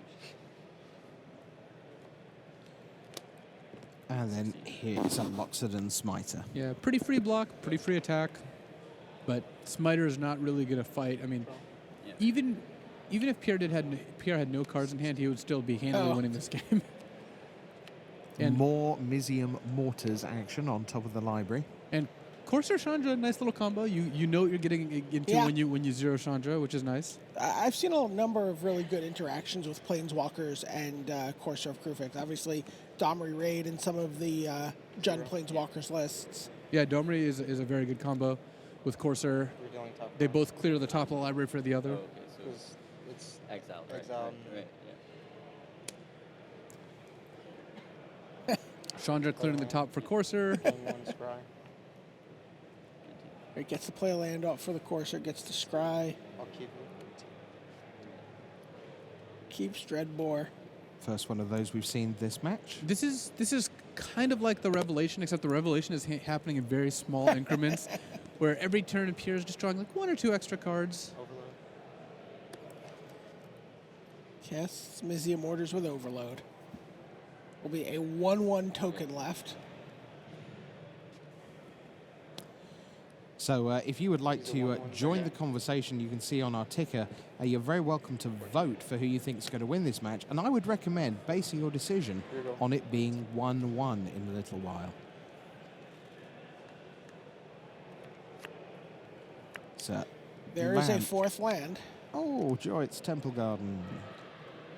And then here's a Loxodon Smiter. Yeah, pretty free block, pretty free attack, but Smiter is not really going to fight. I mean, Yeah. even if Pierre had no cards in hand, he would still be handily winning this game. And more Mizium Mortars action on top of the library. And Courser Chandra, nice little combo. You know what you're getting into Yeah. when you zero Chandra, which is nice. I've seen a number of really good interactions with Planeswalkers and Courser of Krufix. Obviously, Domri Raid and some of the Jund Planeswalkers lists. Yeah, Domri is a very good combo with Courser. Revealing top They card. both clear the top of the library for the Oh, other. okay, so Because it's exile, right? exile. Right, yeah. Chandra clearing the top for Courser. playing 1 scry. It gets to play a land off for the Courser, gets to scry, I'll keep it. keeps Dreadbore. First one of those we've seen this match. This is kind of like the Revelation, except the Revelation is happening in very small increments. where every turn Pierre's just drawing like 1 or 2 extra cards. Overload. Yes, Mizium orders with Overload. Will be a 1/1 token left. So if you would like to join the conversation, you can see on our ticker, you're very welcome to vote for who you think is going to win this match. And I would recommend basing your decision Here you go. on it being 1-1 in a little while. So There is a land. 4th land. Oh, joy, it's Temple Garden.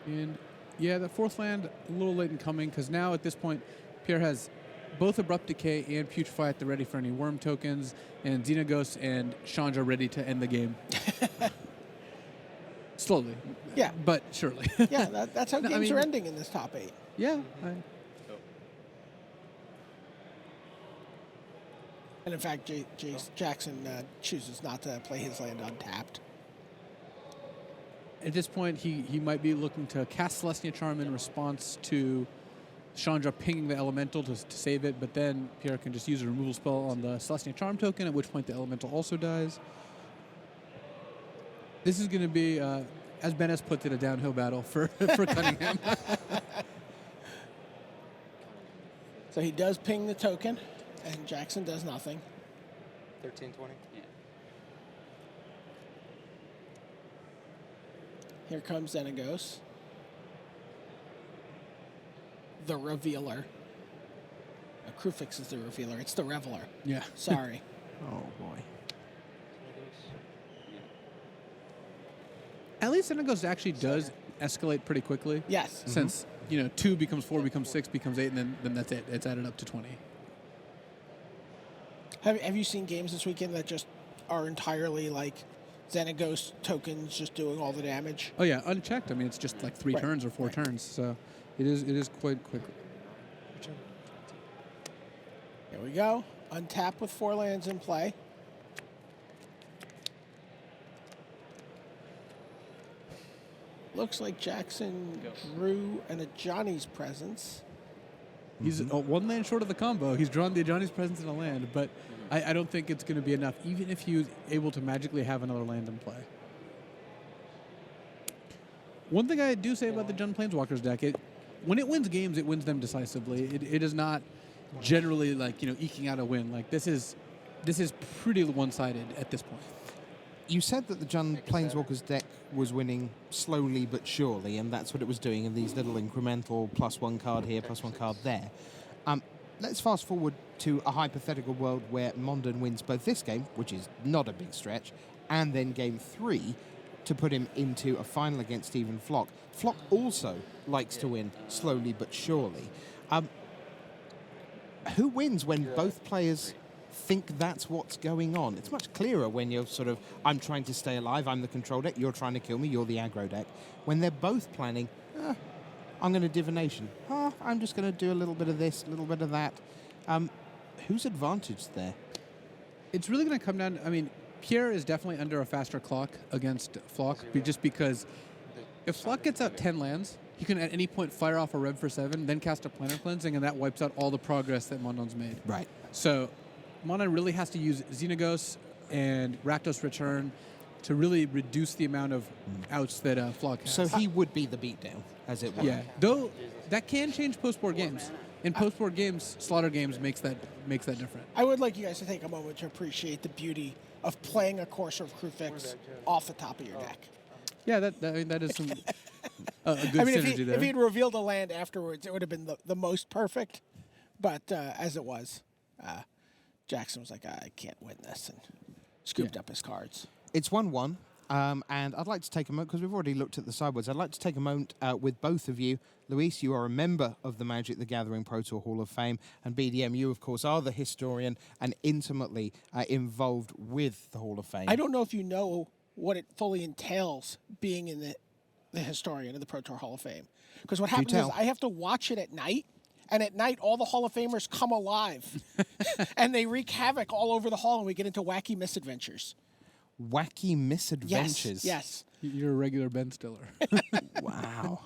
And yeah, the 4th land, a little late in coming, because now at this point, Pierre has both Abrupt Decay and Putrefy at the ready for any worm tokens, and Xenagos and Chandra ready to end the game. Slowly. Yeah. But surely. Yeah, that's how No, I games mean- are ending in this top 8. Yeah. And in fact, Jackson chooses not to play his land untapped. At this point, he might be looking to cast Celestia Charm in response to Chandra pinging the Elemental to save it, but then Pierre can just use a removal spell on the Celestia Charm token, at which point the Elemental also dies. This is going to be, as Ben has put it, a downhill battle for Cunningham. So he does ping the token, and Jackson does nothing. 1320. Yeah. Here comes Xenagos. The Revealer. Crufix is the Revealer. It's the Reveler. Yeah. Sorry. Oh, boy. At least Xenagos actually does escalate pretty quickly. Yes. Since, 2 becomes 4, becomes 6, becomes 8, and then that's it. It's added up to 20. Have you seen games this weekend that just are entirely like Xenagos tokens just doing all the damage? Oh, yeah, unchecked. I mean, it's just like 3 Right. turns or 4 Right. turns, so it is quite quick. Here we go. Untap with 4 lands in play. Looks like Jackson drew an Ajani's Presence. He's 1 land short of the combo. He's drawn the Johnny's Presence in a land, but I don't think it's going to be enough, even if he was able to magically have another land in play. One thing I do say about the Jund Planeswalkers deck, when it wins games, it wins them decisively. It is not generally like, eking out a win. Like this is pretty one-sided at this point. You said that the Jund Planeswalkers deck was winning slowly but surely, and that's what it was doing in these little incremental +1 card here, +1 card there. Let's fast forward to a hypothetical world where Mondon wins both this game, which is not a big stretch, and then game 3 to put him into a final against Stephen Flock. Flock also likes to win slowly but surely. Who wins when both players think that's what's going on? It's much clearer when you're sort of, I'm trying to stay alive, I'm the control deck, you're trying to kill me, you're the aggro deck. When they're both planning, I'm going to divination. I'm just going to do a little bit of this, a little bit of that. Who's advantaged there? It's really going to come down, Pierre is definitely under a faster clock against Flock, just because if Flock gets out 10 lands, he can at any point fire off a Rev for 7, then cast a Planar Cleansing, and that wipes out all the progress that Mondon's made. Right. So Mondon really has to use Xenagos and Rakdos Return to really reduce the amount of outs that Flock has. So he would be the beatdown, as it were. Yeah, though that can change post-board games. In post-board games, Slaughter games makes that different. I would like you guys to take a moment to appreciate the beauty of playing a Courser of Crufix off the top of your deck. Yeah, that is some a good If synergy there. he had revealed a land afterwards, it would have been the most perfect. But as it was, Jackson was like, I can't win this, and scooped up his cards. It's 1-1, and I'd like to take a moment, because we've already looked at the sideboards, I'd like to take a moment with both of you. Luis, you are a member of the Magic the Gathering Pro Tour Hall of Fame, and BDM, you, of course, are the historian and intimately involved with the Hall of Fame. I don't know if you know what it fully entails being in the historian of the Pro Tour Hall of Fame. Because what happens is tell. I have to watch it at night, and at night all the Hall of Famers come alive, and they wreak havoc all over the hall, and we get into wacky misadventures. Wacky misadventures. Yes. You're a regular Ben Stiller. Wow.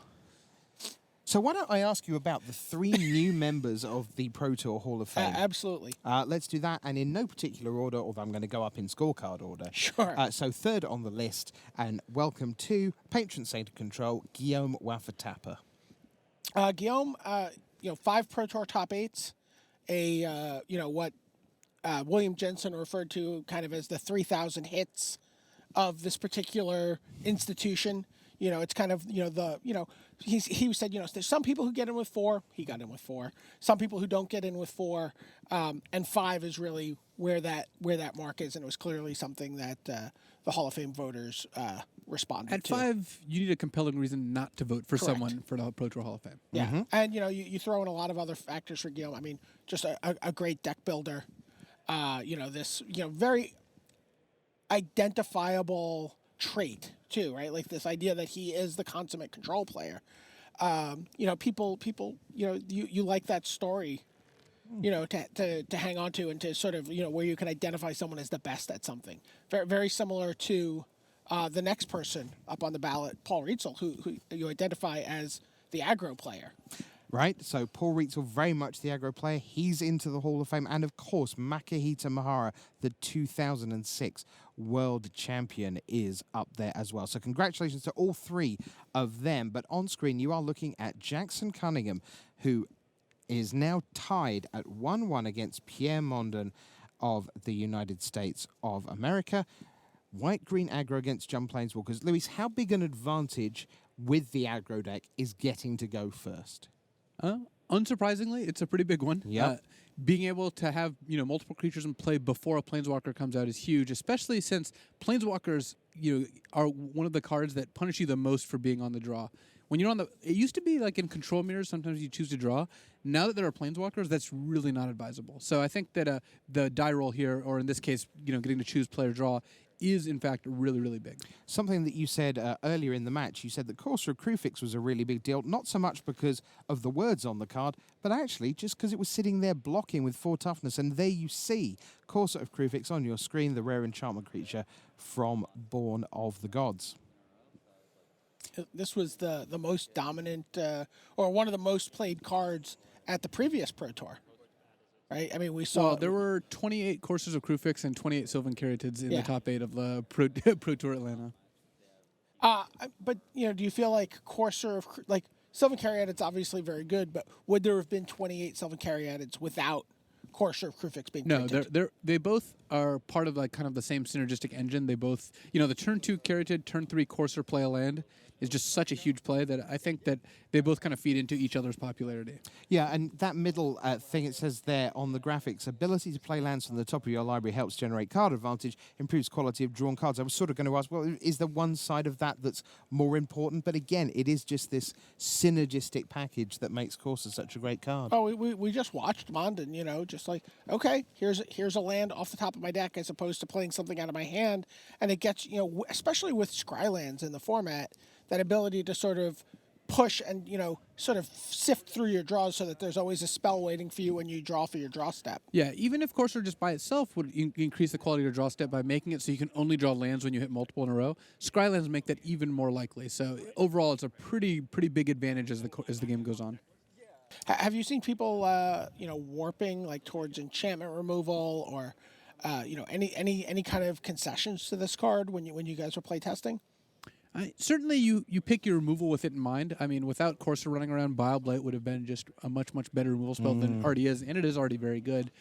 So why don't I ask you about the 3 new members of the Pro Tour Hall of Fame? Absolutely. Let's do that, and in no particular order, although I'm going to go up in scorecard order. Sure. So third on the list, and welcome to patron saint of control, Guillaume Waffatapa. Guillaume, 5 Pro Tour top 8s, what William Jensen referred to kind of as the 3,000 hits of this particular institution. It's kind of, he said, there's some people who get in with 4. He got in with 4. Some people who don't get in with 4. And 5 is really where that mark is. And it was clearly something that the Hall of Fame voters responded At to. 5, you need a compelling reason not to vote for Correct. someone for the Pro Tour Hall of Fame. Yeah. And, you throw in a lot of other factors for Guillaume. I mean, just a great deck builder. This, very identifiable trait too, right? Like this idea that he is the consummate control player. People, you like that story, to hang on to and to sort of, where you can identify someone as the best at something. Very, very similar to the next person up on the ballot, Paul Rietzel, who you identify as the aggro player. Right, so Paul Rietzel, very much the aggro player. He's into the Hall of Fame. And, of course, Makihita Mahara, the 2006 world champion, is up there as well. So congratulations to all 3 of them. But on screen, you are looking at Jackson Cunningham, who is now tied at 1-1 against Pierre Mondon of the United States of America. White-green aggro against Jump Planeswalkers. Luis, how big an advantage with the aggro deck is getting to go first? Unsurprisingly, it's a pretty big one. Yep. Being able to have multiple creatures in play before a Planeswalker comes out is huge, especially since Planeswalkers are one of the cards that punish you the most for being on the draw. When you're on the, it used to be like in control mirrors, sometimes you choose to draw. Now that there are Planeswalkers, that's really not advisable. So I think that the die roll here, or in this case, getting to choose player draw, is in fact really, really big. Something that you said earlier in the match, you said that Courser of Crufix was a really big deal, not so much because of the words on the card, but actually just because it was sitting there blocking with 4 toughness. And there you see Courser of Crufix on your screen, the rare enchantment creature from Born of the Gods. This was the most dominant, or one of the most played cards at the previous Pro Tour. Right? I mean, we saw... Well, there were 28 Coursers of Crufix and 28 Sylvan Caryatids in the top 8 of the Pro Tour Atlanta. But, do you feel like Courser of... Like, Sylvan Caryatid's obviously very good, but would there have been 28 Sylvan Caryatids without Courser of Crufix being printed? No, they both are part of like kind of the same synergistic engine. They both, the turn 2 Caryatid, turn 3 Courser play a land is just such a huge play that I think that they both kind of feed into each other's popularity. Yeah, and that middle thing it says there on the graphics, ability to play lands from the top of your library helps generate card advantage, improves quality of drawn cards. I was sort of going to ask, well, is there one side of that that's more important? But again, it is just this synergistic package that makes Corsa such a great card. Oh, we just watched Mondon, just like, okay, here's a land off the top of my deck as opposed to playing something out of my hand. And it gets, especially with Scrylands in the format, that ability to sort of push and, sort of sift through your draws so that there's always a spell waiting for you when you draw for your draw step. Yeah, even if Courser just by itself would increase the quality of your draw step by making it so you can only draw lands when you hit multiple in a row, Scrylands make that even more likely. So overall, it's a pretty big advantage as the game goes on. Have you seen people, warping like towards enchantment removal or, any kind of concessions to this card when you guys were playtesting? Certainly, you pick your removal with it in mind. I mean, without Courser running around, Bile Blight would have been just a much better removal spell than it already is, and it is already very good.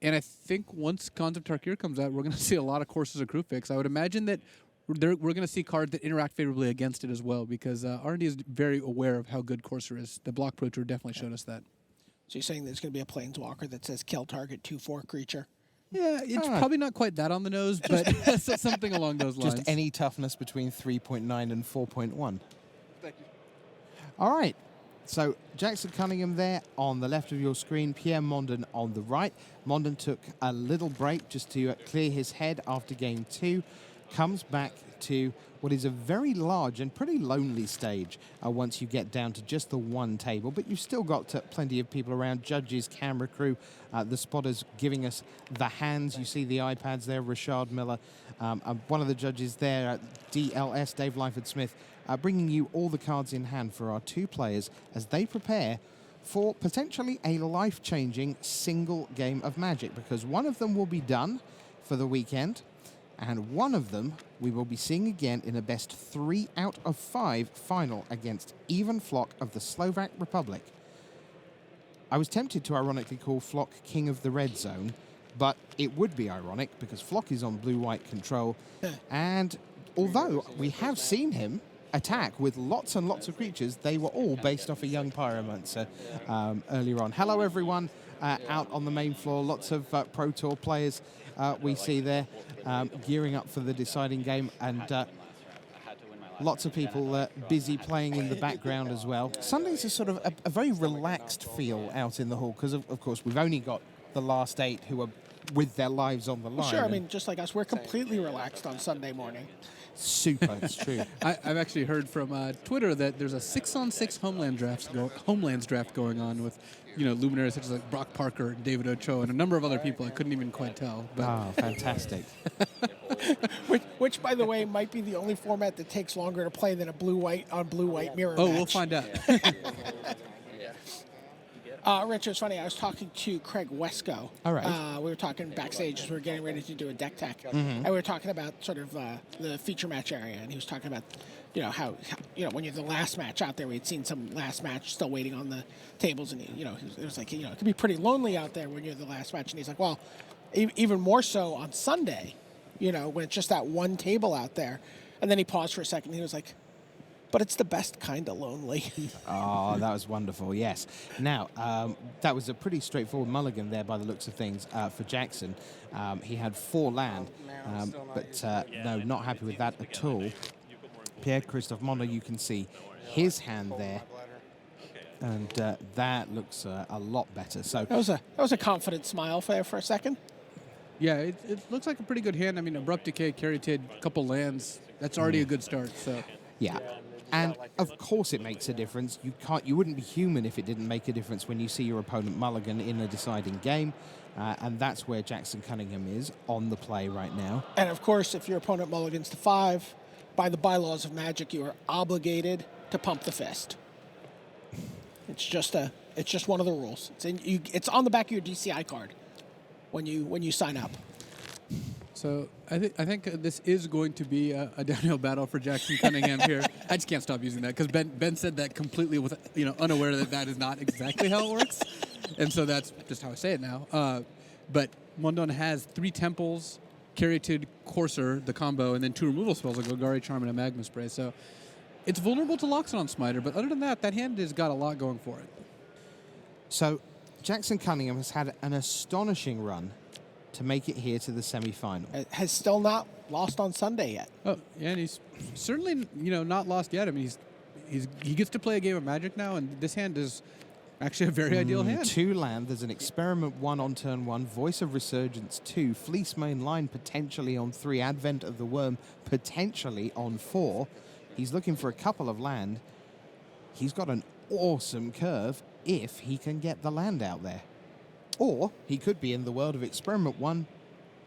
And I think once Khans of Tarkir comes out, we're going to see a lot of Coursers of Crufix. I would imagine that we're going to see cards that interact favorably against it as well, because R&D is very aware of how good Courser is. The Block Pro Tour definitely showed us that. So you're saying there's going to be a Planeswalker that says kill target 2/4 creature? Yeah, it's probably not quite that on the nose, but something along those lines. Just any toughness between 3.9 and 4.1. Thank you. All right. So Jackson Cunningham there on the left of your screen, Pierre Mondon on the right. Mondon took a little break just to clear his head after game 2. Comes back to what is a very large and pretty lonely stage once you get down to just the one table, but you've still got plenty of people around, judges, camera crew, the spotters giving us the hands. You see the iPads there, Rashad Miller, one of the judges there, DLS, Dave Lyford-Smith, bringing you all the cards in hand for our two players as they prepare for potentially a life-changing single game of Magic, because one of them will be done for the weekend, and one of them we will be seeing again in a best 3 out of 5 final against Even Flock of the Slovak Republic. I was tempted to ironically call Flock King of the Red Zone, but it would be ironic because Flock is on blue-white control, and although we have seen him attack with lots and lots of creatures, they were all based off a young Pyromancer earlier on. Hello everyone out on the main floor, lots of Pro Tour players we see there gearing up for the deciding game, and lots of people busy playing in the background as well. Sundays are sort of a very relaxed feel out in the hall because, of course, we've only got the last 8 who are with their lives on the line. Sure, I mean, just like us, we're completely relaxed on Sunday morning. Super, it's true. I've actually heard from Twitter that there's a 6-on-6 Homelands draft going on with, luminaries such as like Brock Parker and David Ochoa and a number of other people. I couldn't even quite tell. But Oh, fantastic. Which, by the way, might be the only format that takes longer to play than a blue-white on blue-white mirror match. we'll find out. Rich, it's funny. I was talking to Craig Wesco. All right. We were talking backstage as we were getting ready to do a deck tech, and we were talking about sort of the feature match area, and he was talking about, how when you're the last match out there, we'd seen some last match still waiting on the tables, and it was like, it could be pretty lonely out there when you're the last match, and he's like, well, even more so on Sunday, when it's just that one table out there, and then he paused for a second, and he was like, but it's the best kind of lonely. Oh, that was wonderful, yes. Now, that was a pretty straightforward mulligan there by the looks of things for Jackson. He had 4 land, but no, not happy with that at all. Pierre Mondon, you can see his hand there, and that looks a lot better. So that was a confident smile for a second. Yeah, it looks like a pretty good hand. I mean, Abrupt Decay, Caryatid, couple lands. That's already a good start. So yeah. And of course it makes a difference. You wouldn't be human if it didn't make a difference when you see your opponent mulligan in a deciding game. And that's where Jackson Cunningham is on the play right now. And of course, if your opponent mulligans to 5, by the bylaws of Magic, you are obligated to pump the fist. It's just one of the rules. It's on the back of your DCI card when you sign up. So I think this is going to be a downhill battle for Jackson Cunningham here. I just can't stop using that because Ben said that completely with unaware that is not exactly how it works, and so that's just how I say it now. But Mondon has 3 temples, Caryatid, Courser, the combo, and then 2 removal spells like Golgari Charm and a Magma Spray. So it's vulnerable to Loxodon on Smiter, but other than that hand has got a lot going for it. So Jackson Cunningham has had an astonishing run to make it here to the semi-final. Has still not lost on Sunday yet. Oh, yeah, and he's certainly not lost yet. I mean, he gets to play a game of Magic now, and this hand is actually a very ideal hand. 2 land. There's an Experiment 1 on turn 1, Voice of Resurgence 2, Fleece Main Line potentially on 3, Advent of the Worm potentially on 4. He's looking for a couple of land. He's got an awesome curve if he can get the land out there. Or he could be in the world of Experiment 1,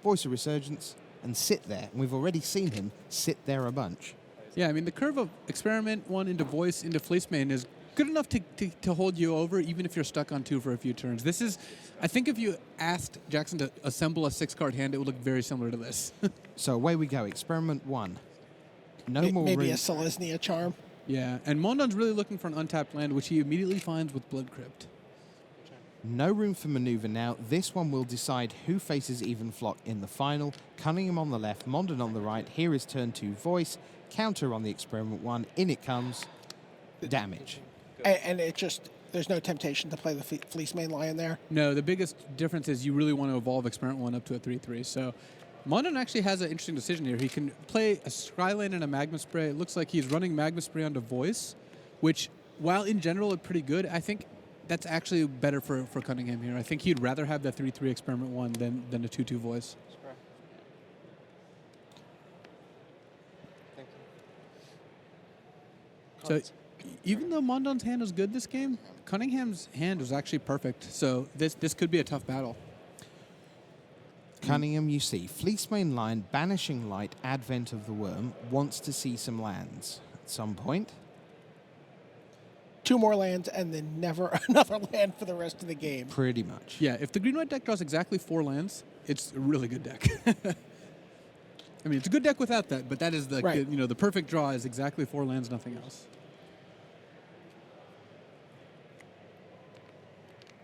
Voice of Resurgence, and sit there. And we've already seen him sit there a bunch. Yeah, I mean, the curve of Experiment 1 into Voice into Fleece Main is good enough to hold you over, even if you're stuck on 2 for a few turns. This is, I think if you asked Jackson to assemble a 6-card hand, it would look very similar to this. So away we go. Experiment 1. No more Maybe room. a Selesnya Charm. Yeah, and Mondon's really looking for an untapped land, which he immediately finds with Blood Crypt. No room for maneuver now. This one will decide who faces Even Flock in the final. Cunningham on the left, Mondon on the right. Here is turn 2 Voice. Counter on the Experiment 1. In it comes. Damage. And there's no temptation to play the Fleece Main Lion there. No, the biggest difference is you really want to evolve Experiment 1 up to a 3/3. So Mondon actually has an interesting decision here. He can play a Skyline and a Magma Spray. It looks like he's running Magma Spray onto Voice, which, while in general are pretty good, I think that's actually better for Cunningham here. I think he'd rather have that 3/3 Experiment 1 than a 2/2 Voice. Thank So even though Mondon's hand was good this game, Cunningham's hand was actually perfect. So this could be a tough battle. Cunningham, you see, Fleece Main Line, Banishing Light, Advent of the Worm, wants to see some lands. at some point. 2 more lands and then never another land for the rest of the game. Pretty much. Yeah, if the green-white deck draws exactly 4 lands, it's a really good deck. I mean, it's a good deck without that, but that is the Right. the perfect draw is exactly 4 lands, nothing else.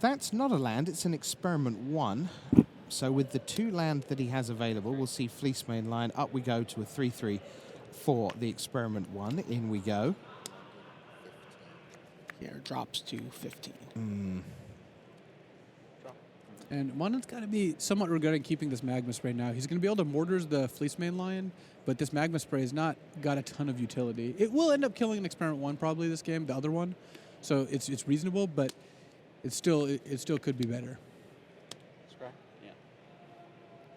That's not a land, it's an experiment 1. So with the 2 land that he has available, we'll see Fleece Main line. Up we go to a 3/3 for the experiment 1. In we go. Here drops to 15. And Mondon's got to be somewhat regretting keeping this Magma Spray now. He's going to be able to Mortars the Fleece Main Lion, but this Magma Spray has not got a ton of utility. It will end up killing an Experiment 1 probably this game, the other one. So it's reasonable, but it still could be better. Scry. Yeah.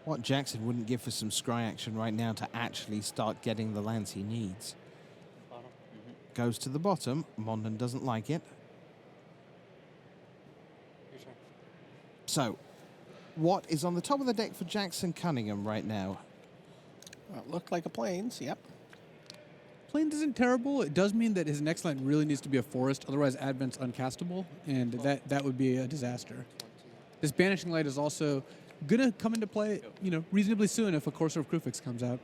What Jackson wouldn't give for some scry action right now to actually start getting the lands he needs. Bottom. Goes to the bottom. Mondon doesn't like it. Your turn. So, what is on the top of the deck for Jackson Cunningham right now? Well, it looked like a plains. Yep. Plains isn't terrible. It does mean that his next land really needs to be a forest, otherwise Advent's uncastable, and that would be a disaster. This Banishing Light is also going to come into play, reasonably soon if a Courser of Krufix comes out.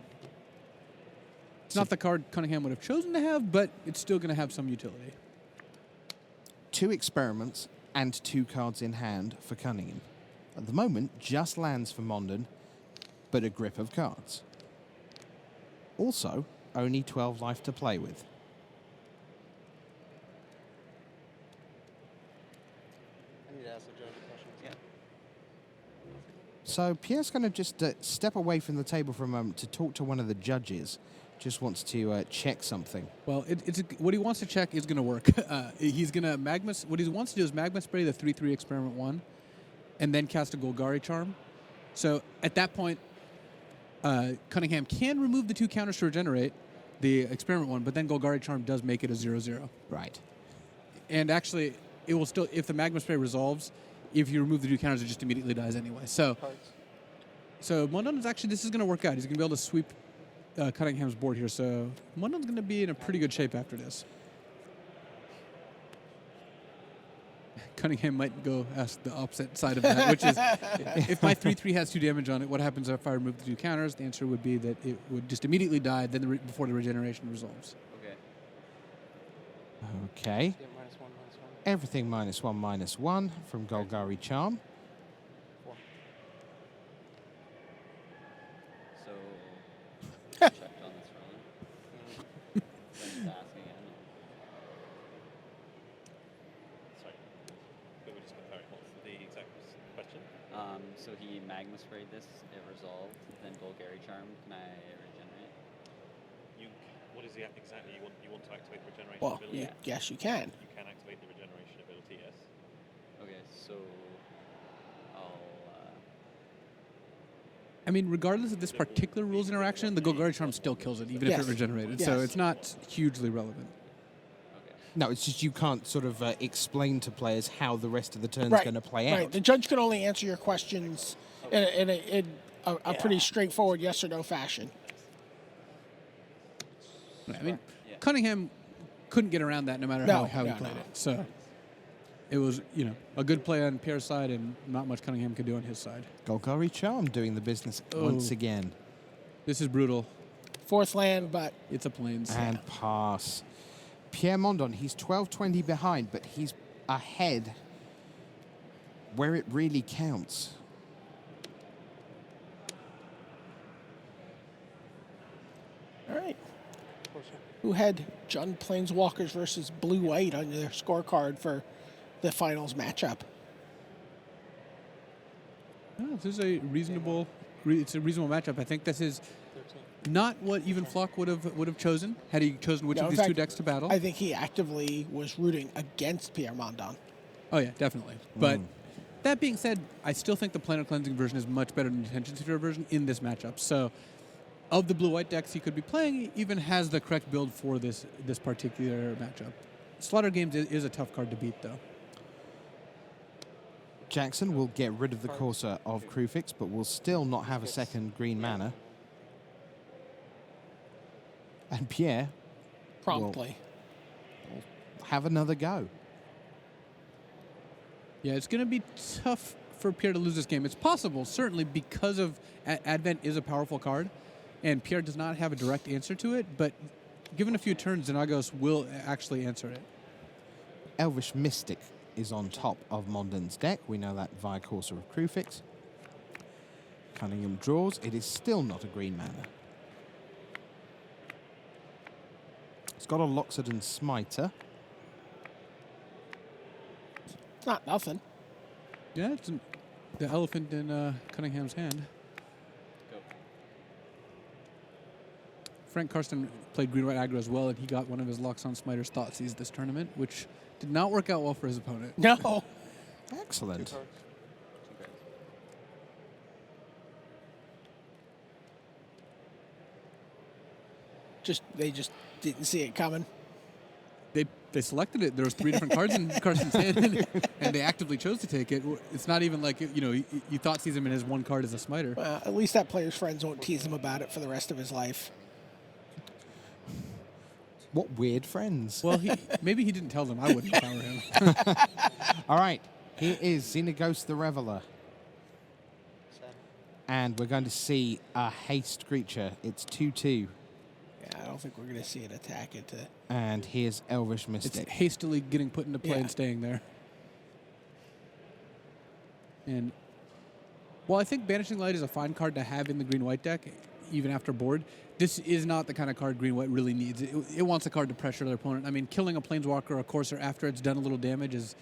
It's not the card Cunningham would have chosen to have, but it's still going to have some utility. 2 experiments and 2 cards in hand for Cunningham. At the moment, just lands for Mondon, but a grip of cards. Also, only 12 life to play with. I need to ask the judge a question. Yeah. So Pierre's going to just step away from the table for a moment to talk to one of the judges. Just wants to check something. Well, what he wants to check is going to work. He's going to What he wants to do is Magma Spray the 3/3 Experiment 1, and then cast a Golgari Charm. So at that point, Cunningham can remove the 2 counters to regenerate the Experiment 1, but then Golgari Charm does make it a 0/0. Right. And actually, it will still, if the Magma Spray resolves, if you remove the 2 counters, it just immediately dies anyway. So Mondon is actually, this is going to work out. He's going to be able to sweep Cunningham's board here. So Mondon's going to be in a pretty good shape after this. Cunningham might go ask the opposite side of that, which is, if my 3/3 has 2 damage on it, what happens if I remove the 2 counters? The answer would be that it would just immediately die then before the regeneration resolves. Okay. Okay. Yeah, -1/-1. Everything -1/-1 from Golgari Charm. 4. So checked on this round. Then he's asking again. Sorry. Could we just confirm what's the exact question? So he Magma Sprayed this, it resolved, then Golgari Charm. Can I regenerate? What is the app exactly you want to activate the regeneration Well, ability? yes, you can. You can activate the regeneration ability, yes. Okay, so I'll. I mean, regardless of this particular rules interaction, the Golgari Charm still kills it, even if Yes. it regenerated. So Yes. it's not hugely relevant. Okay. No, it's just you can't sort of explain to players how the rest of the turn's Right. going to play Right. out. The judge can only answer your questions in a pretty straightforward yes or no fashion. I mean, Yeah. Cunningham couldn't get around that no matter No, how he no, played no. it. So it was, a good play on Pierre's side and not much Cunningham could do on his side. Golgari Charm doing the business Oh. once again. This is brutal. 4th land, but It's a plains. And pass. Pierre Mondon, he's 12-20 behind, but he's ahead where it really counts. all right. Closer. Who had Jund Planeswalkers versus Blue-White on their scorecard for the finals matchup? This is a reasonable. It's a reasonable matchup. I think this is 13. not what even Flock would have chosen had he chosen which No, of in these 2 fact, decks to battle. I think he actively was rooting against Pierre Mondon. Oh yeah, definitely. But that being said, I still think the Planar Cleansing version is much better than the Attention Seeker version in this matchup. So, of the blue-white decks he could be playing, he even has the correct build for this particular matchup. Slaughter Games is a tough card to beat, though. Jackson will get rid of the Courser of Krufix, but will still not have a second green mana. And Pierre promptly. have another go. Yeah, it's going to be tough for Pierre to lose this game. It's possible, certainly, because of Advent is a powerful card, and Pierre does not have a direct answer to it, but given a few turns, Xenagos will actually answer it. Elvish Mystic is on top of Mondon's deck. We know that via Courser of Crufix. Cunningham draws. It is still not a green mana. It's got a Loxodon Smiter. It's not nothing. Yeah, it's the elephant in Cunningham's hand. Go. Frank Karsten played green-white aggro as well, and he got one of his Loxodon Smiter's Thoughtseize this tournament, which did not work out well for his opponent. No. Excellent. 2 cards. 2 cards. They just didn't see it coming. They selected it. There was 3 different cards in Carson's hand, and they actively chose to take it. It's not even like, you Thoughtseize him and his one card is a Smiter. Well, at least that player's friends won't tease him about it for the rest of his life. What weird friends. Well, maybe he didn't tell them. I wouldn't power him. All right, here is Xenagos the Reveler. 7. And we're going to see a haste creature. It's 2/2. Yeah, I don't think we're going to see it attack it. And here's Elvish It's Mystic. hastily getting put into play Yeah. and staying there. And while I think Banishing Light is a fine card to have in the green-white deck, even after board, this is not the kind of card green-white really needs. It wants a card to pressure their opponent. I mean, killing a Planeswalker or a Courser after it's done a little damage is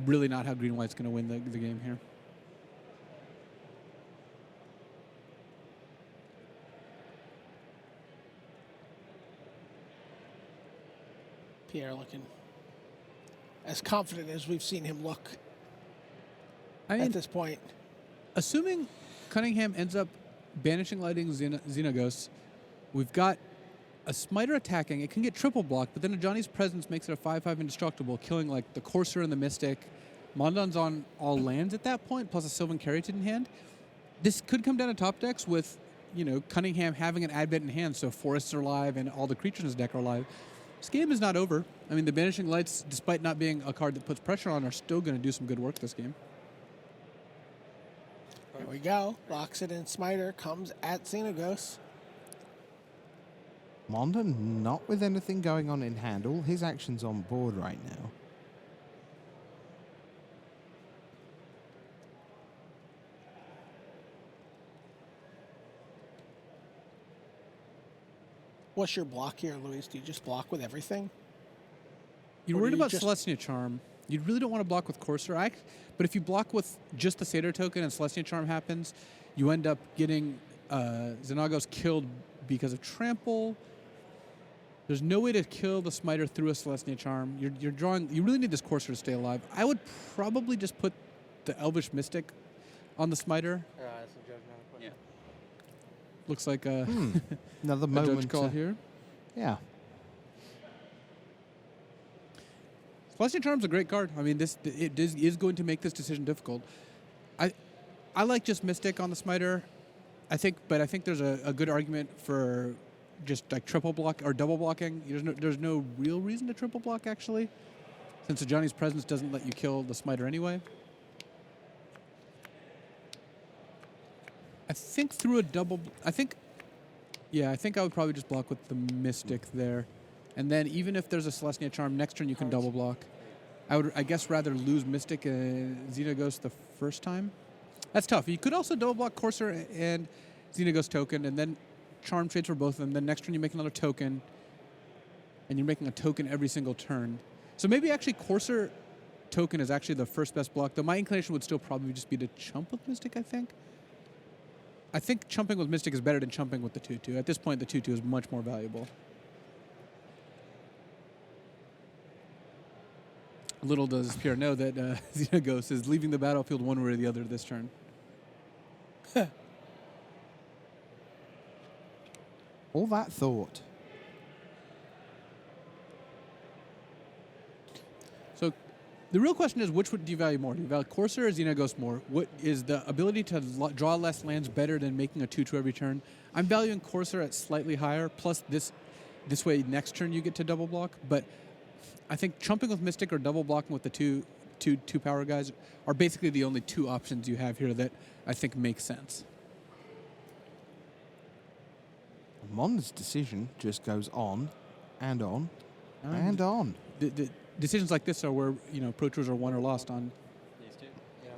really not how green-white's going to win the game here. Pierre looking as confident as we've seen him look I mean, at this point. assuming Cunningham ends up banishing lighting Xenagos, we've got a Smiter attacking. It can get triple blocked, but then a Johnny's Presence makes it a 5/5 indestructible, killing like the Courser and the Mystic. Mondon's on all lands at that point, plus a Sylvan Caryatid in hand. This could come down to top decks with, Cunningham having an Advent in hand, so forests are live and all the creatures in his deck are live. This game is not over. I mean, the Banishing Lights, despite not being a card that puts pressure on, are still going to do some good work this game. Here we go. Loxodon Smiter comes at Xenagos. Mondon not with anything going on in hand. All his actions on board right now. What's your block here, Luis? Do you just block with everything? You're Or do worried you about just- Celestia Charm. You really don't want to block with Courser. But if you block with just the Satyr token and Celestia Charm happens, you end up getting Xenagos killed because of Trample. There's no way to kill the Smiter through a Celestia Charm. You're drawing. You really need this Courser to stay alive. I would probably just put the Elvish Mystic on the Smiter. That's a judgment. Yeah. Looks like a, Another a moment. judge call here. Yeah. Celestia Charm's a great card. I mean, it is going to make this decision difficult. I like just Mystic on the Smiter. I think there's a good argument for just like triple block or double blocking. There's no real reason to triple block actually, since the Johnny's Presence doesn't let you kill the Smiter anyway. I think through a double. I think I would probably just block with the Mystic there. And then even if there's a Celestia Charm, next turn you can double block. I would, I guess, rather lose Mystic and Xenagos the first time. That's tough. You could also double block Courser and Xenagos token, and then Charm trades for both of them. Then next turn you make another token, and you're making a token every single turn. So maybe actually Courser token is actually the first best block, though my inclination would still probably just be to chump with Mystic, I think. I think chumping with Mystic is better than chumping with the 2/2. At this point, the 2/2 is much more valuable. Little does Pierre know that Xenagos is leaving the battlefield one way or the other this turn. All that thought. So the real question is, which do you value more? Do you value Courser or Xenagos more? What is the ability to draw less lands better than making a 2/2 every turn? I'm valuing Courser at slightly higher, plus this This way, next turn you get to double block. But I think trumping with Mystic or double blocking with the two power guys are basically the only two options you have here that I think make sense. Mondon's decision just goes on and on and on. The decisions like this are where, you know, Pro Tours are won or lost on. These two. Yeah.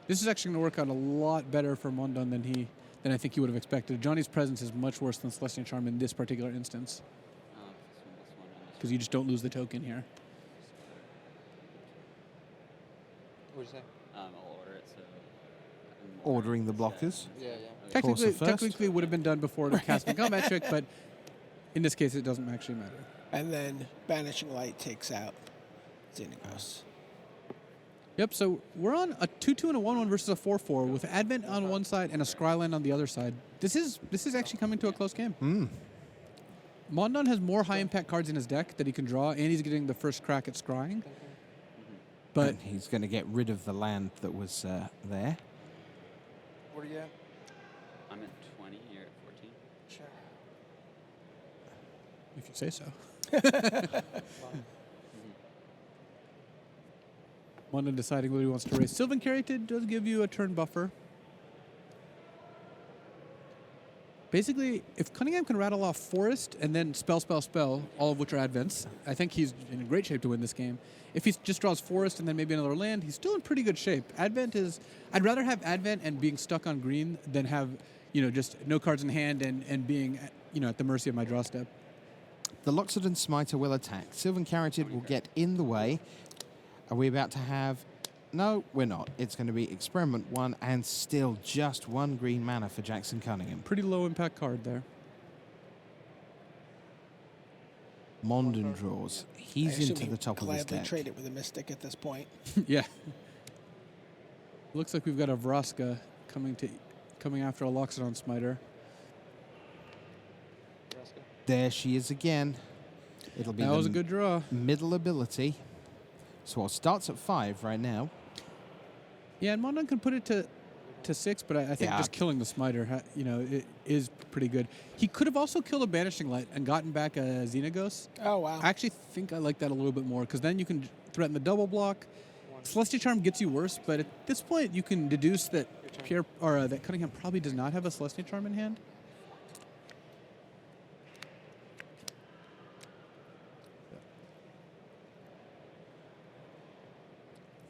This is actually going to work out a lot better for Mondon than I think he would have expected. Johnny's presence is much worse than Celestial Charm in this particular instance, This one, and because you just don't lose the token here. What'd you say? I'll order it. So I'm Ordering the this guy. blockers. Yeah, yeah. Okay. Course of first. Technically it would have been done before the casting combat trick, but in this case it doesn't actually matter. And then Banishing Light takes out Xenagos. Yep, so we're on a 2-2 and a 1-1 versus a 4-4 with Advent on one side and a Scryland on the other side. This is actually coming to a close game. Mondon has more high impact cards in his deck that he can draw, and he's getting the first crack at scrying. But And he's going to get rid of the land that was there. What are you at? I'm at 20. You're at 14. Sure. if you say so. Mondon deciding whether he wants to raise. Sylvan Caryatid does give you a turn buffer. Basically, if Cunningham can rattle off Forest and then spell, all of which are Advents, I think he's in great shape to win this game. If he just draws Forest and then maybe another land, he's still in pretty good shape. Advent is... I'd rather have Advent and being stuck on green than have, you know, just no cards in hand and being, you know, at the mercy of my draw step. The Loxodon Smiter will attack. Sylvan Caryatid will get in the way. Are we about to have... No, we're not. It's going to be Experiment 1 and still just 1 green mana for Jackson Cunningham. Pretty low impact card there. Mondon draws. He's I assume into he the top of his gladly deck. trade it with a Mystic at this point. Yeah. Looks like we've got a Vraska coming after a Loxodon Smiter. Nebraska. There she is again. It'll be That the was a good draw. middle ability. So it starts at 5 right now. Yeah, and Mondon can put it to 6, but I think Yeah. just killing the Smiter, you know, it is pretty good. He could have also killed a Banishing Light and gotten back a Xenagos. Oh, wow. I actually think I like that a little bit more, because then you can threaten the double block. Celestial Charm gets you worse, but at this point you can deduce that that Cunningham probably does not have a Celestial Charm in hand.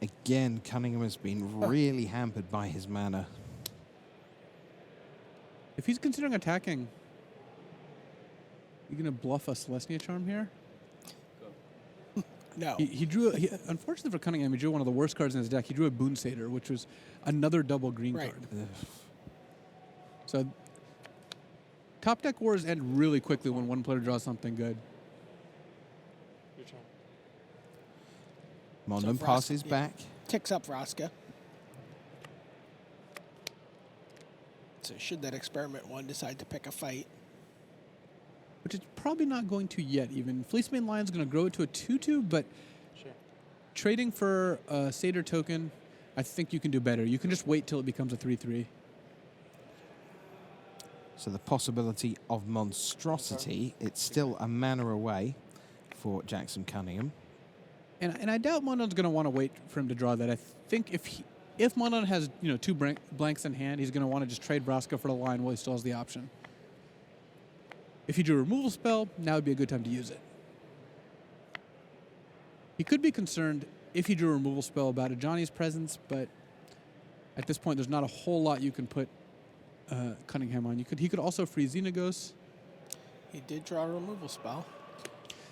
Again, Cunningham has been really hampered by his mana. If he's considering attacking, you going to bluff a Celestia Charm here? No. He drew, unfortunately for Cunningham, he drew one of the worst cards in his deck. He drew a Boon Satyr, which was another double green Right. card. So, top deck wars end really quickly when one player draws something good. Your turn. Mondon So passes Vraska, yeah. back. Ticks up Vraska. So should that Experiment 1 decide to pick a fight? Which it's probably not going to yet, even. Fleecemane Lion's going to grow it to a 2-2, but Sure. trading for a Satyr token, I think you can do better. You can just wait till it becomes a 3-3. So the possibility of monstrosity, it's still a mana away for Jackson Cunningham. And I doubt Mondon's going to want to wait for him to draw that. I think if Mondon has, you know, two blanks in hand, he's going to want to just trade Vraska for the line while he still has the option. If he drew a removal spell, now would be a good time to use it. He could be concerned if he drew a removal spell about a Johnny's presence, but at this point there's not a whole lot you can put Cunningham on. He could also free Xenagos. He did draw a removal spell.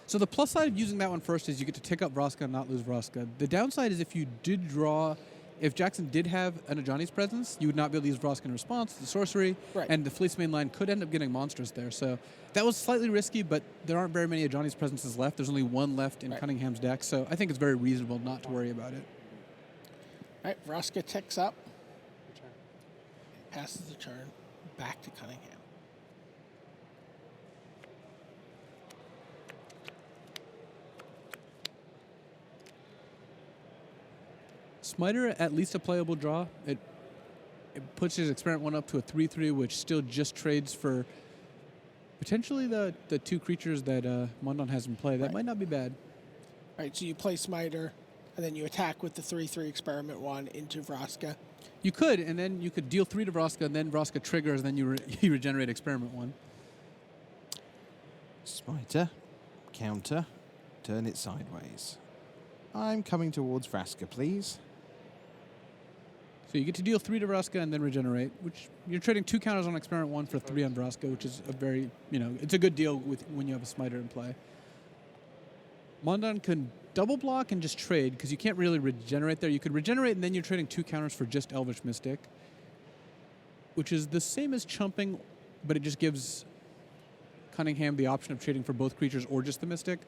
So the plus side of using that one first is you get to tick up Vraska and not lose Vraska. The downside is if Jackson did have an Ajani's presence, you would not be able to use Vraska in response to the sorcery, Right. and the Fleecemane line could end up getting monstrous there. So that was slightly risky, but there aren't very many Ajani's presences left. There's only one left in Right. Cunningham's deck, so I think it's very reasonable not to worry about it. All right, Vraska ticks up, Your turn. passes the turn, back to Cunningham. Smiter, at least a playable draw. It puts his experiment 1 up to a 3/3, which still just trades for potentially the 2 creatures that Mondon has in play. That might not be bad. Right, so you play Smiter, and then you attack with the 3/3 experiment 1 into Vraska. You could, and then you could deal 3 to Vraska, and then Vraska triggers, and then you regenerate experiment 1. Smiter, counter, turn it sideways. I'm coming towards Vraska, please. So you get to deal 3 to Vraska and then regenerate, which you're trading 2 counters on experiment 1 for 3 on Vraska, which is a very, it's a good deal with when you have a Smiter in play. Mondon can double block and just trade, because you can't really regenerate there. You could regenerate, and then you're trading 2 counters for just Elvish Mystic, which is the same as chumping, but it just gives Cunningham the option of trading for both creatures or just the Mystic.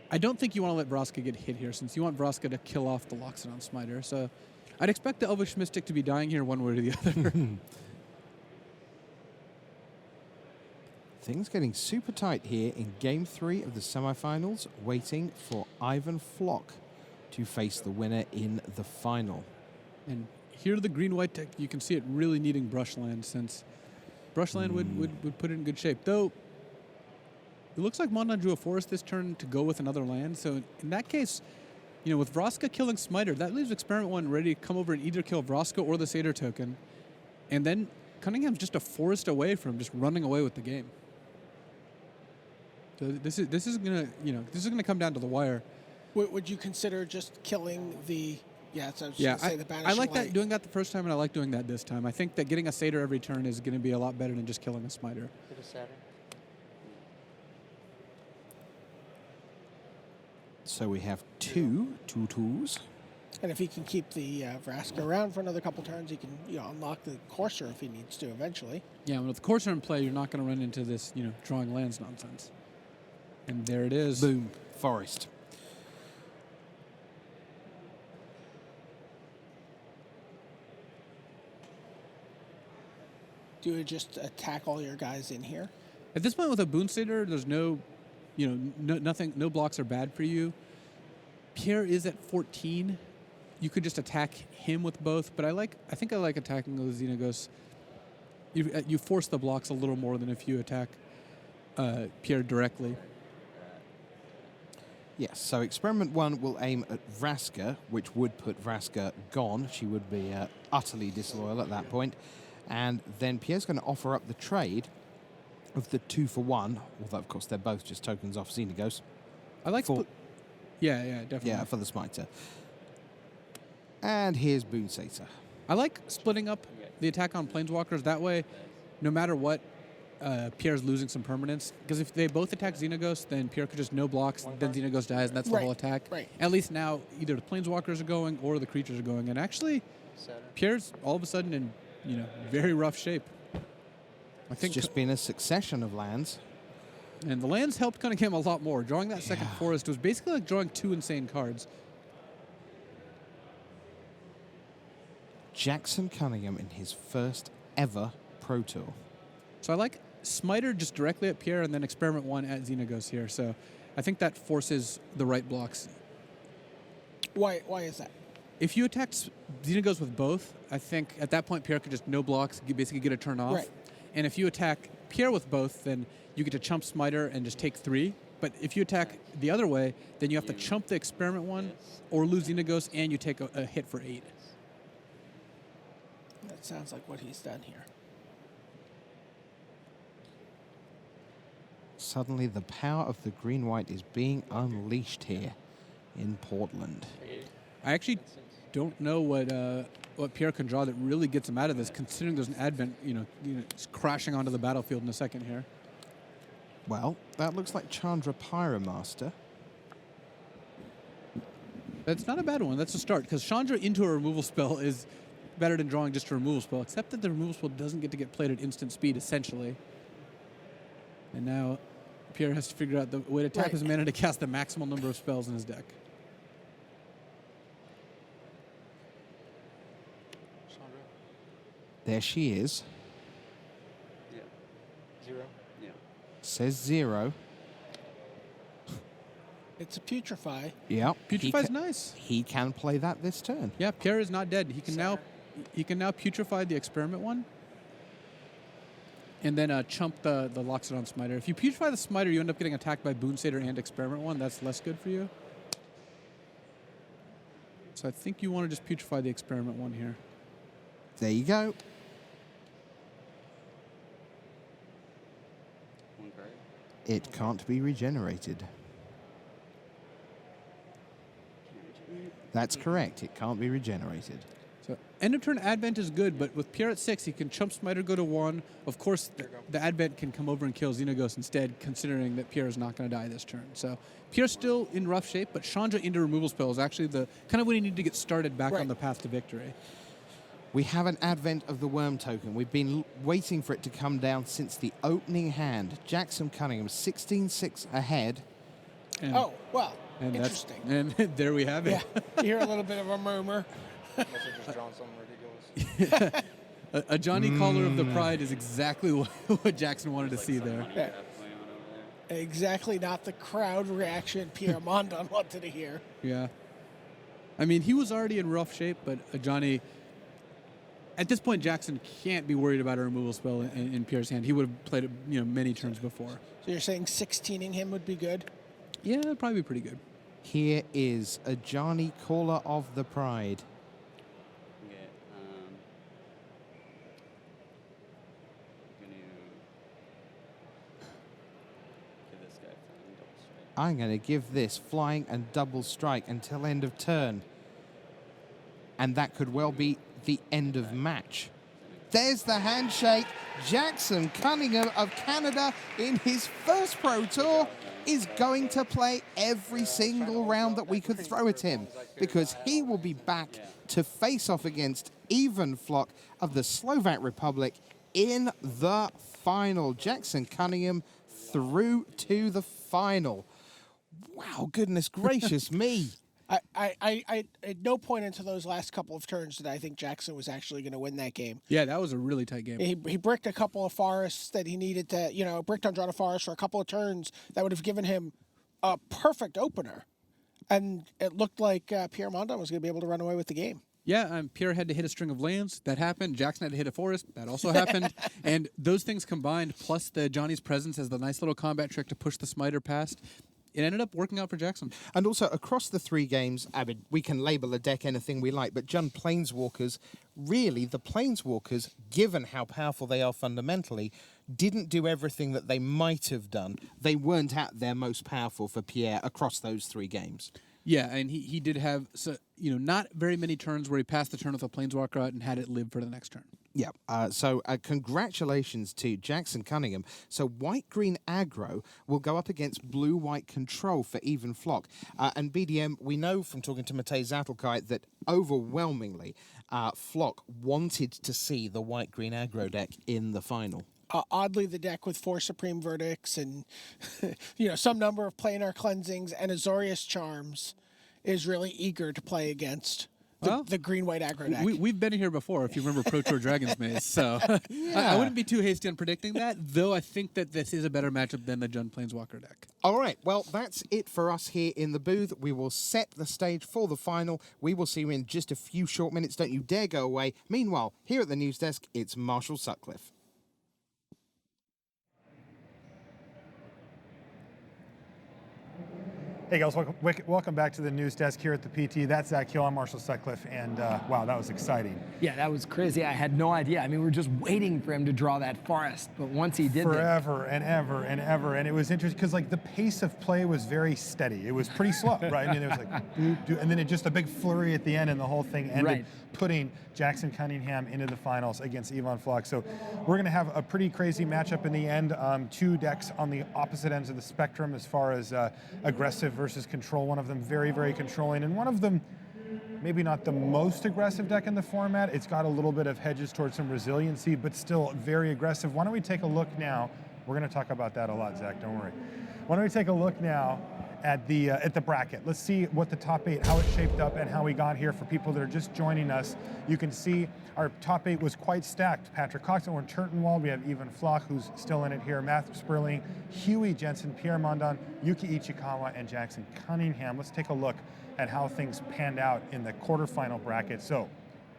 I don't think you want to let Vraska get hit here, since you want Vraska to kill off the Loxodon Smiter. So I'd expect the Elvish Mystic to be dying here one way or the other. Things getting super tight here in Game 3 of the semifinals, waiting for Ivan Flock to face the winner in the final. And here the green-white deck, you can see it really needing Brushland, since Brushland would put it in good shape. Though, it looks like Mondon drew a forest this turn to go with another land, so in that case, with Vraska killing Smiter, that leaves Experiment 1 ready to come over and either kill Vraska or the Satyr token, and then Cunningham's just a forest away from just running away with the game. So this is gonna come down to the wire. Would you consider just killing the? Yeah, so the Banishing I like Light. doing that the first time, and I like doing that this time. I think that getting a Satyr every turn is going to be a lot better than just killing a Smiter. Hit a Saturn. So we have 2/2s. And if he can keep the Vraska around for another couple turns, he can unlock the Courser if he needs to eventually. Yeah, with the Courser in play, you're not going to run into this drawing lands nonsense. And there it is. Boom, forest. Do you just attack all your guys in here? At this point with a Boon Satyr, there's no blocks are bad for you. Pierre is at 14. You could just attack him with both, but I think I like attacking the Xenagos. You force the blocks a little more than if you attack Pierre directly. Yes, so Experiment 1 will aim at Vraska, which would put Vraska gone. She would be utterly disloyal at that point. And then Pierre's going to offer up the trade of the 2-for-1, although, of course, they're both just tokens off Xenagos. I like... Yeah, definitely. Yeah, for the Smiter. And here's Boon Satyr. I like splitting up the attack on Planeswalkers. That way, no matter what, Pierre's losing some permanence. Because if they both attack Xenagos, then Pierre could just no blocks, then Xenagos dies, and that's the whole attack. Right. At least now, either the Planeswalkers are going or the creatures are going. And actually, Pierre's all of a sudden in very rough shape. I think it's just been a succession of lands. And the lands helped Cunningham a lot more. Drawing that second forest was basically like drawing 2 insane cards. Jackson Cunningham in his first ever Pro Tour. So I like Smiter just directly at Pierre and then Experiment 1 at Xenagos here. So I think that forces the right blocks. Why is that? If you attacked Xenagos with both, I think at that point Pierre could just no blocks, basically get a turn off. Right. And if you attack Pierre with both, then you get to chump Smiter and just take 3. But if you attack the other way, then you have to chump the Experiment 1 or lose Xenagos, and you take a hit for 8. That sounds like what he's done here. Suddenly the power of the green-white is being unleashed here in Portland. I actually don't know what Pierre can draw that really gets him out of this, considering there's an Advent, it's crashing onto the battlefield in a second here. Well, that looks like Chandra Pyromaster. That's not a bad one. That's a start, because Chandra into a removal spell is better than drawing just a removal spell, except that the removal spell doesn't get to get played at instant speed, essentially. And now Pierre has to figure out the way to tap his mana to cast the maximal number of spells in his deck. Chandra. There she is. Yeah. 0. Yeah. Says 0. It's a Putrefy. Yep. Putrefy's nice. He can play that this turn. Yeah, Pierre is not dead. He can now You can now putrefy the experiment one, and then chump the Loxodon Smiter. If you putrefy the Smiter, you end up getting attacked by Boon Satyr and experiment one. That's less good for you. So I think you want to just putrefy the experiment one here. There you go. One card. It can't be regenerated. That's correct. It can't be regenerated. So end of turn Advent is good, but with Pierre at 6, he can chump Smiter, go to 1. Of course, the Advent can come over and kill Xenagos instead, considering that Pierre is not going to die this turn. So Pierre's still in rough shape, but Chandra into removal spell is actually the kind of when you need to get started back on the path to victory. We have an Advent of the Worm token. We've been waiting for it to come down since the opening hand. Jackson Cunningham 16-6 ahead. And, Oh, well, and interesting. And there we have it. Yeah, you hear a little bit of a murmur. Must have just drawn something ridiculous. A Johnny Caller of the Pride is exactly what Jackson wanted to see there. Yeah. Money you have going on over there. Exactly not the crowd reaction Pierre Mondon wanted to hear. Yeah. I mean, he was already in rough shape, but Johnny... At this point, Jackson can't be worried about a removal spell in Pierre's hand. He would have played it, many turns before. So you're saying 16ing him would be good? Yeah, that'd probably be pretty good. Here is a Johnny Caller of the Pride. Okay. I'm gonna give this guy flying double strike. I'm going to give this flying and double strike until end of turn. And that could well be the end of match. There's the handshake. Jackson Cunningham of Canada in his first Pro Tour is going to play every single round that we could throw at him, because he will be back to face off against Ivan Flock of the Slovak Republic in the final. Jackson Cunningham through to the final. Wow, goodness gracious me. I at no point into those last couple of turns did I think Jackson was actually going to win that game. Yeah, that was a really tight game. He bricked a couple of forests that he needed to, bricked Andrada Forest for a couple of turns that would have given him a perfect opener. And it looked like Pierre Mondon was going to be able to run away with the game. Yeah, Pierre had to hit a string of lands. That happened. Jackson had to hit a forest. That also happened. And those things combined, plus the Johnny's presence as the nice little combat trick to push the Smiter past, it ended up working out for Jackson. And also, across the 3 games, I mean, we can label a deck anything we like, but Jund Planeswalkers, really, the Planeswalkers, given how powerful they are fundamentally, didn't do everything that they might have done. They weren't at their most powerful for Pierre across those 3 games. Yeah, and he did have, not very many turns where he passed the turn with a Planeswalker out and had it live for the next turn. Yeah, so congratulations to Jackson Cunningham. So white-green aggro will go up against blue-white control for Even Flock. And BDM, we know from talking to Matej Zatlkaj that overwhelmingly Flock wanted to see the white-green aggro deck in the final. Oddly, the deck with 4 Supreme Verdicts and some number of planar cleansings and Azorius Charms is really eager to play against the green-white aggro deck. We've been here before, if you remember Pro Tour Dragon's Maze, so I wouldn't be too hasty on predicting that, though I think that this is a better matchup than the Jund Planeswalker deck. All right, well, that's it for us here in the booth. We will set the stage for the final. We will see you in just a few short minutes. Don't you dare go away. Meanwhile, here at the news desk, it's Marshall Sutcliffe. Hey guys, welcome back to the news desk here at the PT. That's Zach Hill, I'm Marshall Sutcliffe, and wow, that was exciting. Yeah, that was crazy. I had no idea. I mean, we were just waiting for him to draw that forest, but once he did Forever and ever and ever, and it was interesting because like the pace of play was very steady. It was pretty slow, right? I mean, it was like, and then it just a big flurry at the end, and the whole thing ended putting Jackson Cunningham into the finals against Ivan Flock. So we're going to have a pretty crazy matchup in the end. 2 decks on the opposite ends of the spectrum as far as aggressive versus control. One of them very, very controlling, and one of them maybe not the most aggressive deck in the format. It's got a little bit of hedges towards some resiliency, but still very aggressive. Why don't we take a look now? We're going to talk about that a lot, Zach, don't worry. Why don't we take a look now at the bracket. Let's see what the top 8, how it shaped up, and how we got here. For people that are just joining us, you can see our top 8 was quite stacked. Patrick Cox, Owen Turtenwald, we have Ivan Flock, who's still in it here, Matthew Sperling, Huey Jensen, Pierre Mondon, Yuki Ichikawa, and Jackson Cunningham. Let's take a look at how things panned out in the quarterfinal bracket. So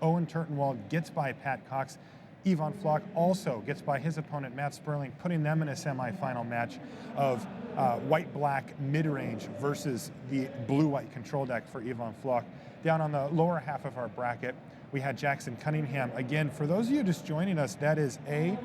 Owen Turtenwald gets by Pat Cox. Yvonne Flock also gets by his opponent, Matt Sperling, putting them in a semifinal match of white-black mid-range versus the blue-white control deck for Yvonne Flock. Down on the lower half of our bracket, we had Jackson Cunningham. Again, for those of you just joining us, that is A,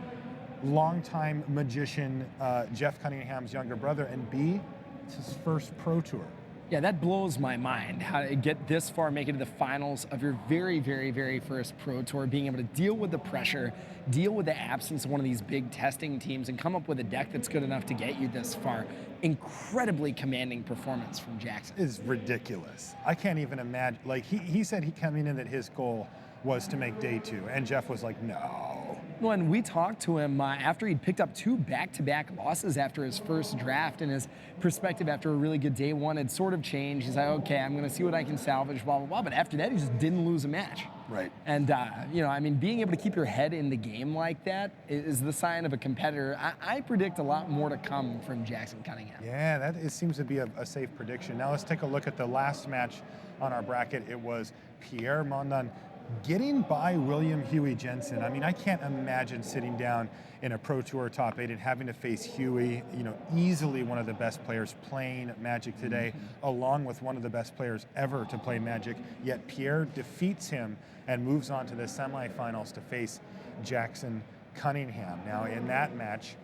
longtime magician Jeff Cunningham's younger brother, and B, it's his first Pro Tour. Yeah, that blows my mind, how to get this far, make it to the finals of your very, very, very first Pro Tour, being able to deal with the pressure, deal with the absence of one of these big testing teams, and come up with a deck that's good enough to get you this far. Incredibly commanding performance from Jackson. Is ridiculous. I can't even imagine. Like, he said he coming in that his goal was to make day 2, and Jeff was like, no. When we talked to him after he'd picked up 2 back-to-back losses after his first draft, and his perspective after a really good day 1 had sort of changed. He's like, okay, I'm going to see what I can salvage, blah, blah, blah. But after that, he just didn't lose a match. Right. And, I mean, being able to keep your head in the game like that is the sign of a competitor. I predict a lot more to come from Jackson Cunningham. Yeah, it seems to be a safe prediction. Now let's take a look at the last match on our bracket. It was Pierre Mondon getting by William Huey Jensen. I mean, I can't imagine sitting down in a Pro Tour top 8 and having to face Huey, easily one of the best players playing Magic today, along with one of the best players ever to play Magic. Yet Pierre defeats him and moves on to the semifinals to face Jackson Cunningham. Now, in that match,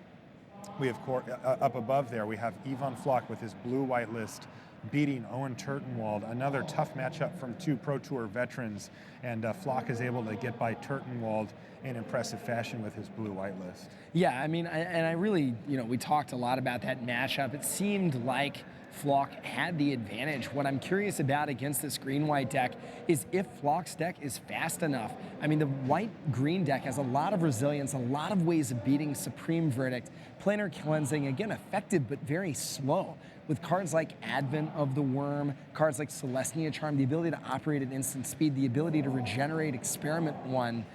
we have up above there, we have Yvonne Flock with his blue-white list beating Owen Turtenwald, another tough matchup from 2 Pro Tour veterans, and Flock is able to get by Turtenwald in impressive fashion with his blue-white list. Yeah, I mean, I really, we talked a lot about that matchup. It seemed like Flock had the advantage. What I'm curious about against this green-white deck is if Flock's deck is fast enough. I mean, the white-green deck has a lot of resilience, a lot of ways of beating Supreme Verdict. Planar Cleansing, again, effective but very slow. With cards like Advent of the Worm, cards like Celestia Charm, the ability to operate at instant speed, the ability to regenerate Experiment 1,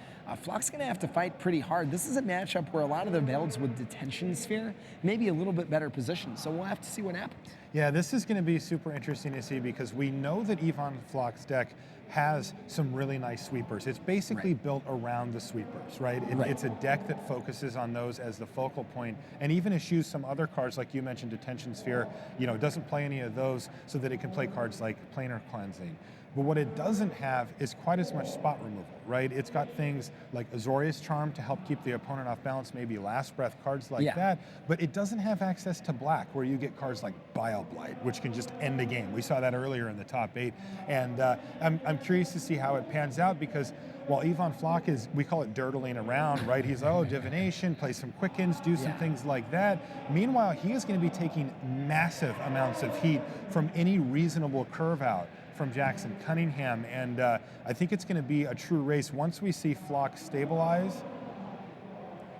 Flock's going to have to fight pretty hard. This is a matchup where a lot of the builds with Detention Sphere may be a little bit better positioned, so we'll have to see what happens. Yeah, this is going to be super interesting to see because we know that Yvonne Flock's deck has some really nice sweepers. It's basically built around the sweepers, right? It's a deck that focuses on those as the focal point and even eschews some other cards like you mentioned, Detention Sphere. It doesn't play any of those so that it can play cards like Planar Cleansing. But what it doesn't have is quite as much spot removal, right? It's got things like Azorius Charm to help keep the opponent off balance, maybe Last Breath, cards like that. But it doesn't have access to black, where you get cards like Bile Blight, which can just end the game. We saw that earlier in the top 8. And I'm curious to see how it pans out because while Yvonne Flock is, we call it dirtling around, right? He's, divination, play some quickens, do some things like that. Meanwhile, he is going to be taking massive amounts of heat from any reasonable curve out from Jackson Cunningham, and I think it's going to be a true race. Once we see Flock stabilize,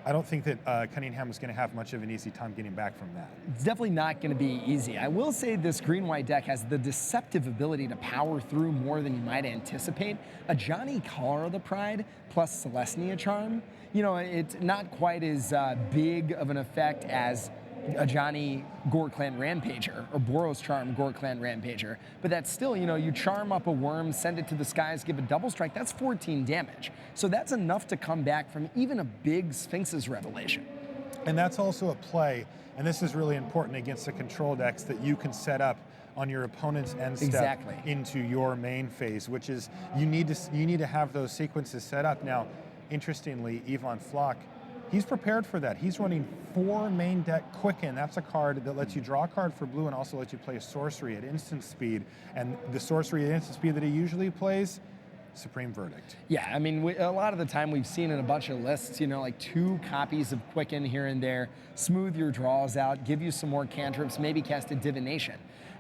I don't think that Cunningham is going to have much of an easy time getting back from that. It's definitely not going to be easy. I will say this green-white deck has the deceptive ability to power through more than you might anticipate. A Johnny Collar of the Pride plus Celestia Charm, it's not quite as big of an effect as a Johnny Gore Clan Rampager or Boros Charm Gore Clan Rampager, but that's still, you charm up a worm, send it to the skies, give a double strike, that's 14 damage. So that's enough to come back from even a big Sphinx's Revelation. And that's also a play, and this is really important against the control decks that you can set up on your opponent's end step into your main phase, which is you need to have those sequences set up. Now, interestingly, Yvonne Flock, he's prepared for that. He's running 4 main deck Quicken. That's a card that lets you draw a card for blue and also lets you play a sorcery at instant speed. And the sorcery at instant speed that he usually plays, Supreme Verdict. Yeah, I mean, a lot of the time we've seen in a bunch of lists, like 2 copies of Quicken here and there, smooth your draws out, give you some more cantrips, maybe cast a divination.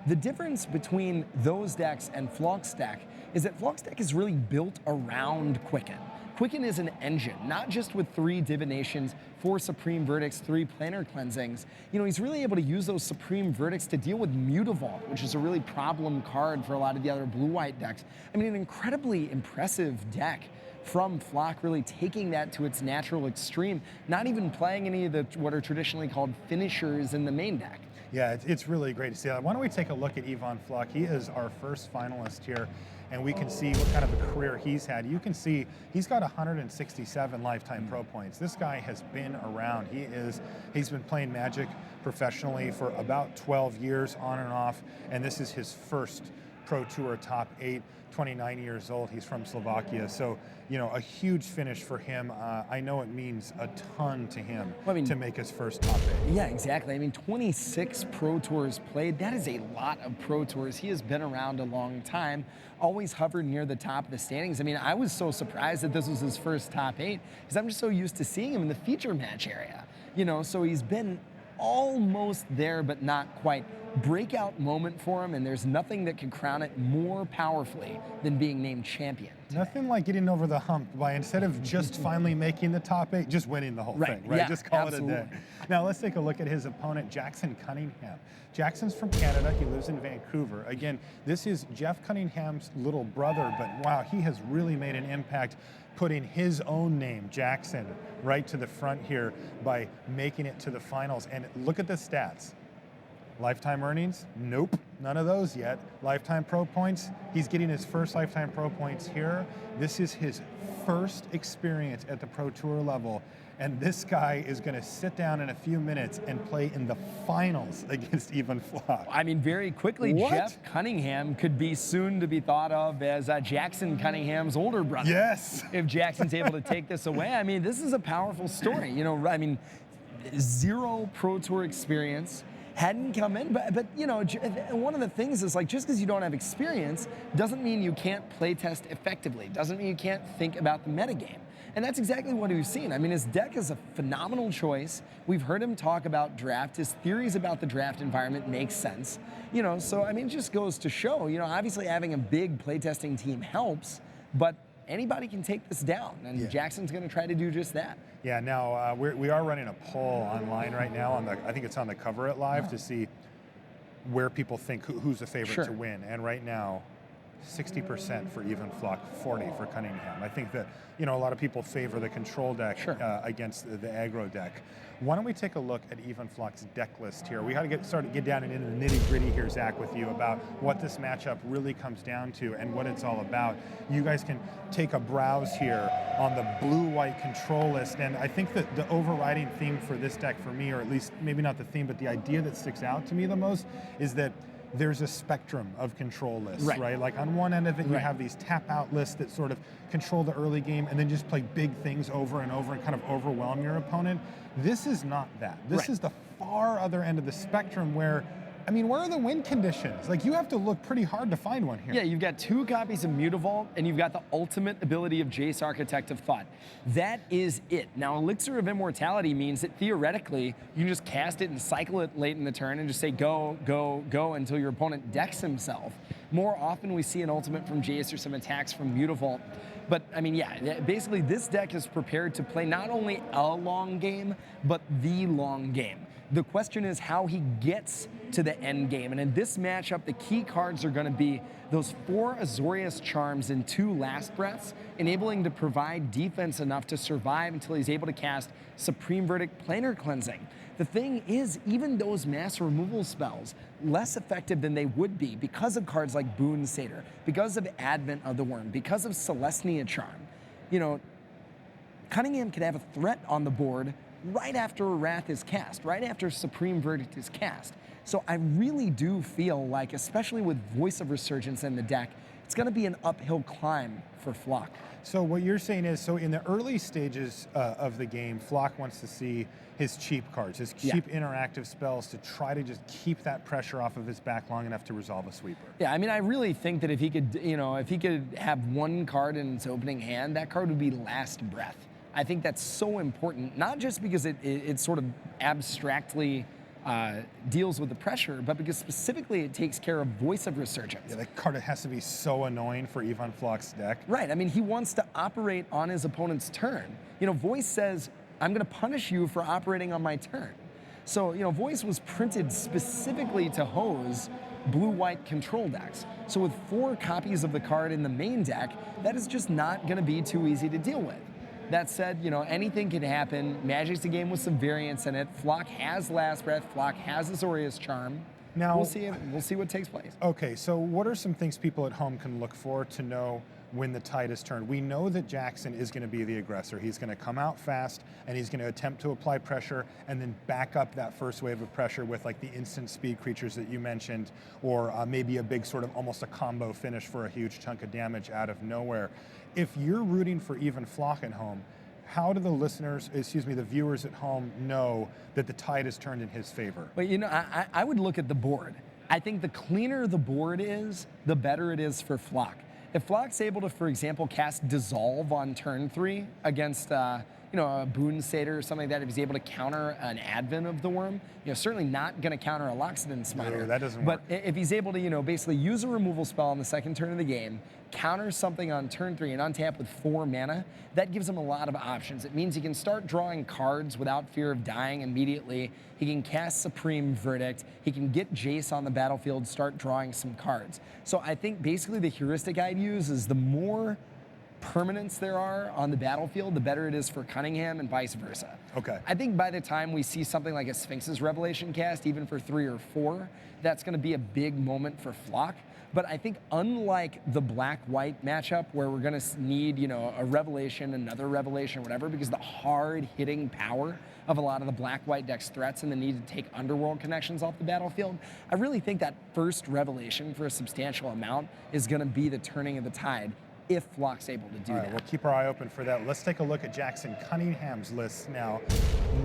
The difference between those decks and Flock's deck is that Flock's deck is really built around Quicken. Quicken is an engine, not just with 3 divinations, 4 Supreme Verdicts, 3 Planar Cleansings. He's really able to use those Supreme Verdicts to deal with Mutavault, which is a really problem card for a lot of the other blue-white decks. I mean, an incredibly impressive deck from Flock, really taking that to its natural extreme, not even playing any of the what are traditionally called finishers in the main deck. Yeah, it's really great to see that. Why don't we take a look at Ivan Floch? He is our first finalist here, and we can see what kind of a career he's had. You can see he's got 167 lifetime pro points. This guy has been around. He's been playing Magic professionally for about 12 years on and off, and this is his first Pro Tour top 8, 29 years old. He's from Slovakia. So, you know, a huge finish for him. I know it means a ton to him to make his first top 8. Yeah, exactly. I mean, 26 Pro Tours played. That is a lot of Pro Tours. He has been around a long time, always hovered near the top of the standings. I mean, I was so surprised that this was his first top 8 because I'm just so used to seeing him in the feature match area. You know, so he's been almost there, but not quite. Breakout moment for him, and there's nothing that can crown it more powerfully than being named champion today. Nothing like getting over the hump by, instead of just finally making the top 8, just winning the whole thing, right? Yeah, just call absolutely. it a day. Now let's take a look at his opponent, Jackson Cunningham. Jackson's from Canada. He lives in Vancouver. Again, this is Jeff Cunningham's little brother, but wow, he has really made an impact putting his own name, Jackson, right to the front here by making it to the finals. And look at the stats. Lifetime earnings? Nope, none of those yet. Lifetime pro points? He's getting his first lifetime pro points here. This is his first experience at the Pro Tour level, and this guy is going to sit down in a few minutes and play in the finals against Ivan Floch. I mean, very quickly, What? Jeff Cunningham could be soon to be thought of as Jackson Cunningham's older brother. Yes. If Jackson's able to take this away. I mean, this is a powerful story. You know, I mean, 0 Pro Tour experience. Hadn't come in, but you know, one of the things is like, just because you don't have experience doesn't mean you can't play test effectively, doesn't mean you can't think about the metagame. And that's exactly what we've seen. I mean, his deck is a phenomenal choice. We've heard him talk about draft. His theories about the draft environment make sense. You know, so I mean, it just goes to show, you know, obviously having a big playtesting team helps, but anybody can take this down, and Jackson's going to try to do just that. Yeah, now we are running a poll online right now on I think it's on the Cover It Live to see where people think who's the favorite to win. And right now, 60% for Ivan Floch, 40 for Cunningham. I think that, you know, a lot of people favor the control deck against the aggro deck. Why don't we take a look at Ivan Floch's deck list here? We got to get down into the nitty-gritty here, Zach, with you about what this matchup really comes down to and what it's all about. You guys can take a browse here on the blue-white control list, and I think that the overriding theme for this deck for me, or at least maybe not the theme, but the idea that sticks out to me the most is that there's a spectrum of control lists, right? Like on one end of it, you have these tap out lists that sort of control the early game and then just play big things over and over and kind of overwhelm your opponent. This is not that. This is the far other end of the spectrum where, I mean, where are the win conditions? Like, you have to look pretty hard to find one here. Yeah, you've got 2 copies of Mutavault, and you've got the ultimate ability of Jace, Architect of Thought. That is it. Now, Elixir of Immortality means that theoretically, you can just cast it and cycle it late in the turn and just say go, go, go until your opponent decks himself. More often, we see an ultimate from Jace or some attacks from Mutavault. But, I mean, yeah, basically, this deck is prepared to play not only a long game, but the long game. The question is how he gets to the end game. And in this matchup, the key cards are going to be those 4 Azorius Charms and 2 Last Breaths, enabling to provide defense enough to survive until he's able to cast Supreme Verdict Planar Cleansing. The thing is, even those mass removal spells, less effective than they would be because of cards like Boon Satyr, because of Advent of the Worm, because of Celestia Charm. You know, Cunningham could have a threat on the board right after a Wrath is cast, right after Supreme Verdict is cast. So I really do feel like, especially with Voice of Resurgence in the deck, it's going to be an uphill climb for Floch. So what you're saying is, so in the early stages of the game, Floch wants to see his cheap cards, his cheap interactive spells to try to just keep that pressure off of his back long enough to resolve a sweeper. Yeah, I mean, I really think that if he could, you know, if he could have one card in its opening hand, that card would be Last Breath. I think that's so important, not just because it sort of abstractly deals with the pressure, but because specifically it takes care of Voice of Resurgence. Yeah, that card has to be so annoying for Ivan Floch's deck. Right, I mean, he wants to operate on his opponent's turn. You know, Voice says, I'm going to punish you for operating on my turn. So, you know, Voice was printed specifically to hose blue-white control decks. So with 4 copies of the card in the main deck, that is just not going to be too easy to deal with. That said, anything can happen. Magic's a game with some variance in it. Flock has Last Breath. Flock has Azorius Charm. Now, we'll see what takes place. Okay, so what are some things people at home can look for to know when the tide is turned? We know that Jackson is going to be the aggressor. He's going to come out fast, and he's going to attempt to apply pressure and then back up that first wave of pressure with like the instant speed creatures that you mentioned, or maybe a big sort of almost a combo finish for a huge chunk of damage out of nowhere. If you're rooting for even Flock at home, how do the viewers at home know that the tide is turned in his favor? But I would look at the board. I think the cleaner the board is, the better it is for Flock. If Flock's able to, for example, cast Dissolve on turn 3 against a Boon Satyr or something like that, if he's able to counter an Advent of the Worm, certainly not going to counter a Loxodon Smiter. No, that doesn't work. But if he's able to, basically use a removal spell on the second turn of the game, counter something on turn 3 and untap with 4 mana, that gives him a lot of options. It means he can start drawing cards without fear of dying immediately. He can cast Supreme Verdict. He can get Jace on the battlefield, start drawing some cards. So I think basically the heuristic I'd use is the more permanents there are on the battlefield, the better it is for Cunningham and vice versa. Okay. I think by the time we see something like a Sphinx's Revelation cast, even for 3 or 4, that's going to be a big moment for Flock. But I think unlike the black-white matchup where we're going to need, a Revelation, another Revelation, whatever, because the hard-hitting power of a lot of the black-white deck's threats and the need to take Underworld connections off the battlefield, I really think that first Revelation for a substantial amount is going to be the turning of the tide if Flock's able to do All right, that. we'll keep our eye open for that. Let's take a look at Jackson Cunningham's list now.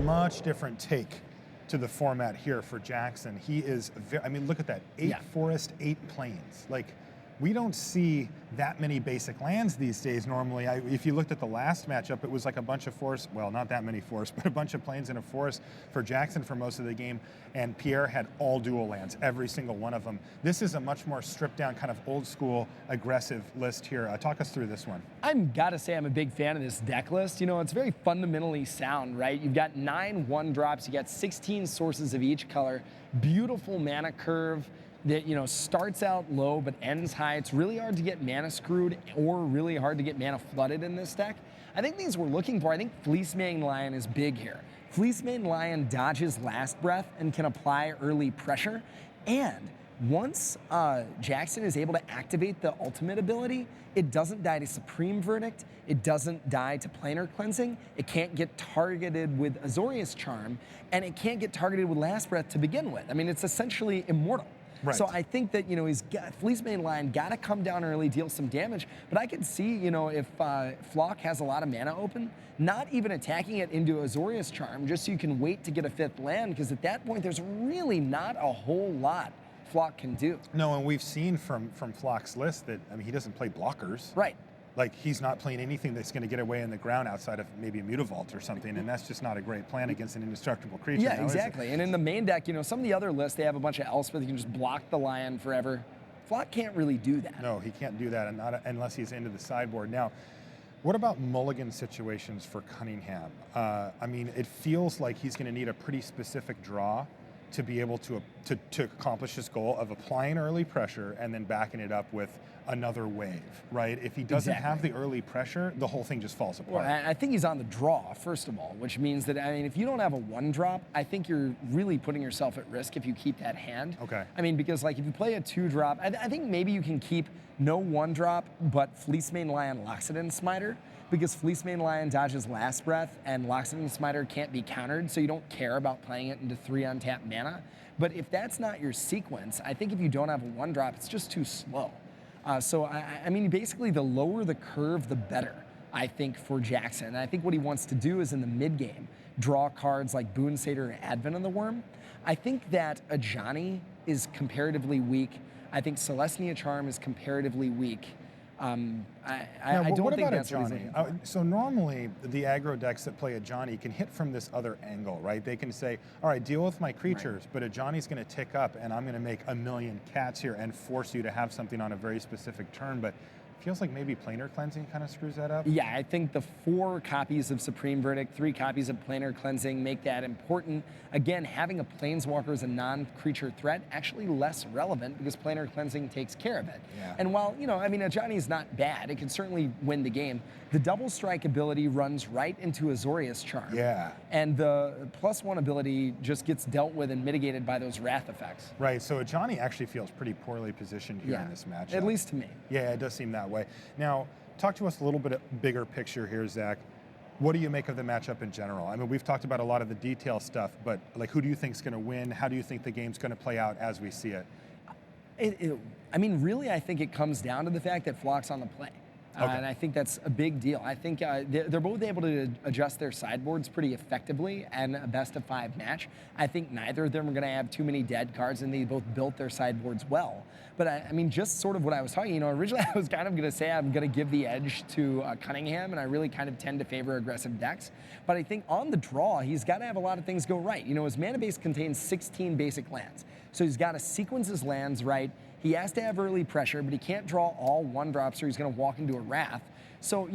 Much different take to the format here for Jackson. He is, look at that, 8 forest, 8 plains. Like, we don't see that many basic lands these days normally. If you looked at the last matchup, it was like a bunch of forests, well, not that many forests, but a bunch of plains and a forest for Jackson for most of the game, and Pierre had all dual lands, every single one of them. This is a much more stripped down, kind of old school, aggressive list here. Talk us through this one. I've got to say I'm a big fan of this deck list. It's very fundamentally sound, right? You've got 9 1-drops, you got 16 sources of each color, beautiful mana curve that starts out low but ends high. It's really hard to get mana screwed or really hard to get mana flooded in this deck. I think things we're looking for, I think Fleecemane Lion is big here. Fleecemane Lion dodges Last Breath and can apply early pressure. And once Jackson is able to activate the ultimate ability, it doesn't die to Supreme Verdict, it doesn't die to Planar Cleansing, it can't get targeted with Azorius Charm, and it can't get targeted with Last Breath to begin with. It's essentially immortal. Right. So I think that, Fleecemane Lion got to come down early, deal some damage. But I could see, if Flock has a lot of mana open, not even attacking it into Azorius Charm, just so you can wait to get a 5th land, because at that point, there's really not a whole lot Flock can do. No, and we've seen from Flock's list that, he doesn't play blockers. Right. Like, he's not playing anything that's going to get away in the ground outside of maybe a Mutavault or something, and that's just not a great plan against an indestructible creature. Yeah, exactly. And in the main deck, some of the other lists, they have a bunch of Elspeth. You can just block the Lion forever. Flock can't really do that. No, he can't do that, and not unless he's into the sideboard. Now, what about mulligan situations for Cunningham? It feels like he's going to need a pretty specific draw to be able to accomplish his goal of applying early pressure and then backing it up with another wave, right? If he doesn't have the early pressure, the whole thing just falls apart. Well, I think he's on the draw, first of all, which means that, if you don't have a 1-drop, I think you're really putting yourself at risk if you keep that hand. Okay. Because, if you play a 2-drop, I think maybe you can keep no 1-drop, but Fleecemane Lion Loxodon Smiter, because Fleecemane Lion dodges Last Breath, and Loxodon Smiter can't be countered, so you don't care about playing it into 3 untapped mana. But if that's not your sequence, I think if you don't have a 1-drop, it's just too slow. Basically, the lower the curve, the better, I think, for Jackson. And I think what he wants to do is in the mid-game, draw cards like Boon Satyr or Advent of the Worm. I think that Ajani is comparatively weak. I think Celestia Charm is comparatively weak. I don't think that's what he's looking for. So normally the aggro decks that play Ajani can hit from this other angle, right? They can say, all right, deal with my creatures, but Ajani's going to tick up and I'm going to make a million cats here and force you to have something on a very specific turn. But Feels like maybe planar cleansing kind of screws that up. Yeah, I think the 4 copies of Supreme Verdict, 3 copies of Planar Cleansing make that important. Again, having a Planeswalker as a non-creature threat actually less relevant because Planar Cleansing takes care of it. Yeah. And while, I mean, Ajani is not bad, it can certainly win the game. The double strike ability runs right into Azorius Charm. Yeah. And the +1 ability just gets dealt with and mitigated by those wrath effects. Right, so Ajani actually feels pretty poorly positioned here in this matchup. At least to me. Yeah, it does seem that way. Now, talk to us a little bit bigger picture here, Zach. What do you make of the matchup in general? I mean, we've talked about a lot of the detail stuff, but like, who do you think is going to win? How do you think the game's going to play out as we see it? I mean, really, I think it comes down to the fact that Flock's on the play. Okay. And I think that's a big deal. I think they're both able to adjust their sideboards pretty effectively and a best-of-5 match. I think neither of them are going to have too many dead cards, and they both built their sideboards well. But I mean, just sort of what I was talking, originally I was kind of going to say I'm going to give the edge to Cunningham, and I really kind of tend to favor aggressive decks. But I think on the draw, he's got to have a lot of things go right. His mana base contains 16 basic lands. So he's got to sequence his lands right. He has to have early pressure, but he can't draw all 1-drops or he's going to walk into a Wrath. So,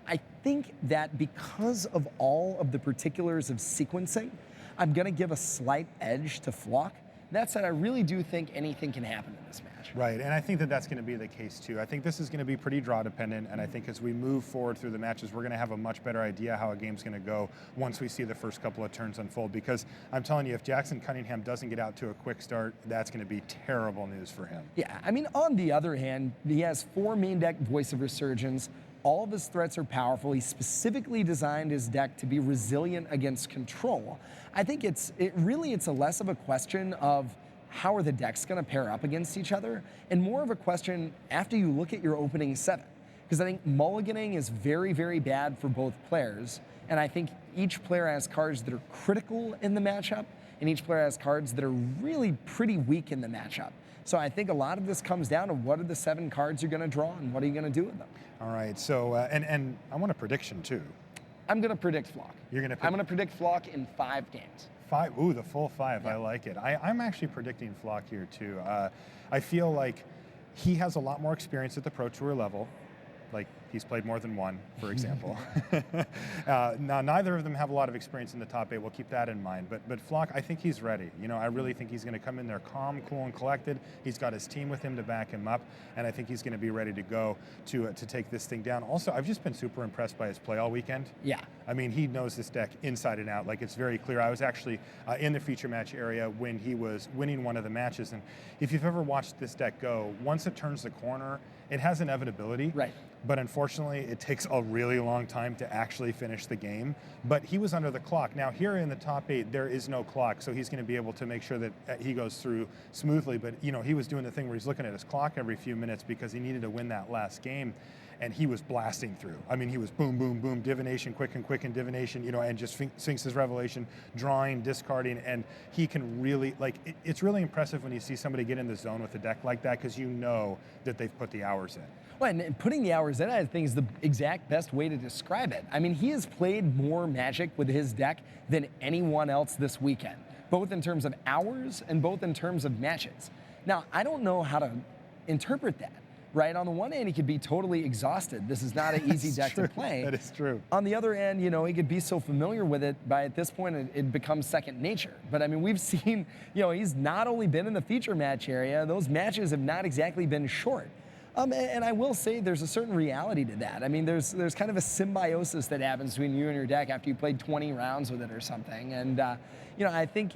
I think that because of all of the particulars of sequencing, I'm going to give a slight edge to Flock. That said, I really do think anything can happen in this match. Right, and I think that that's going to be the case too. I think this is going to be pretty draw dependent, and I think as we move forward through the matches, we're going to have a much better idea how a game's going to go once we see the first couple of turns unfold. Because I'm telling you, if Jackson Cunningham doesn't get out to a quick start, that's going to be terrible news for him. Yeah, I mean, on the other hand, he has 4 main deck Voice of Resurgence. All of his threats are powerful. He specifically designed his deck to be resilient against control. I think it's a less of a question of how are the decks going to pair up against each other, and more of a question after you look at your opening 7. Because I think mulliganing is very, very bad for both players, and I think each player has cards that are critical in the matchup, and each player has cards that are really pretty weak in the matchup. So I think a lot of this comes down to what are the 7 cards you're going to draw, and what are you going to do with them. All right, so, and I want a prediction too. I'm going to predict Flock. You're going to I'm going to predict Flock in 5 games. 5, ooh, the full 5, Yeah. I like it. I'm actually predicting Flock here too. I feel like he has a lot more experience at the Pro Tour level. Like, he's played more than one, for example. Now, neither of them have a lot of experience in the top 8. We'll keep that in mind. But Flock, I think he's ready. I really think he's going to come in there calm, cool, and collected. He's got his team with him to back him up, and I think he's going to be ready to go to take this thing down. Also, I've just been super impressed by his play all weekend. Yeah. I mean, he knows this deck inside and out. Like, it's very clear. I was actually in the feature match area when he was winning one of the matches, and if you've ever watched this deck go, once it turns the corner, it has inevitability. Right. But unfortunately, it takes a really long time to actually finish the game. But he was under the clock. Now, here in the top 8, there is no clock, so he's going to be able to make sure that he goes through smoothly. But, he was doing the thing where he's looking at his clock every few minutes because he needed to win that last game. And he was blasting through. I mean, he was boom, boom, boom, divination, quick and divination, and just Sphinx's Revelation, drawing, discarding, and he can really, it's really impressive when you see somebody get in the zone with a deck like that because you know that they've put the hours in. Well, and putting the hours in, I think, is the exact best way to describe it. I mean, he has played more Magic with his deck than anyone else this weekend, both in terms of hours and both in terms of matches. Now, I don't know how to interpret that. Right? On the one hand, he could be totally exhausted. This is not an easy deck to play. That is true. On the other end, he could be so familiar with it by at this point it becomes second nature. But I mean, we've seen, he's not only been in the feature match area, those matches have not exactly been short. And I will say there's a certain reality to that. I mean, there's kind of a symbiosis that happens between you and your deck after you played 20 rounds with it or something. And, I think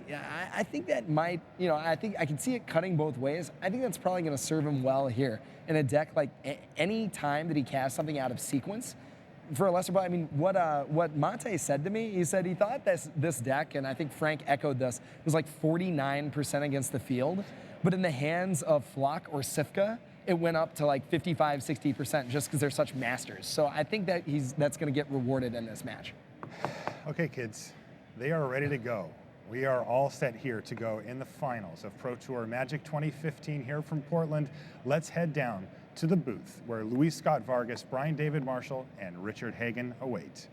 that might, I think I can see it cutting both ways. I think that's probably going to serve him well here in a deck like any time that he casts something out of sequence. For a lesser ball, I mean, what Mate said to me, he said he thought this deck, and I think Frank echoed this, was like 49% against the field. But in the hands of Flock or Sifka, it went up to like 55, 60% just because they're such masters. So I think that that's going to get rewarded in this match. Okay, kids, they are ready to go. We are all set here to go in the finals of Pro Tour Magic 2015 here from Portland. Let's head down to the booth where Luis Scott Vargas, Brian David Marshall, and Richard Hagan await.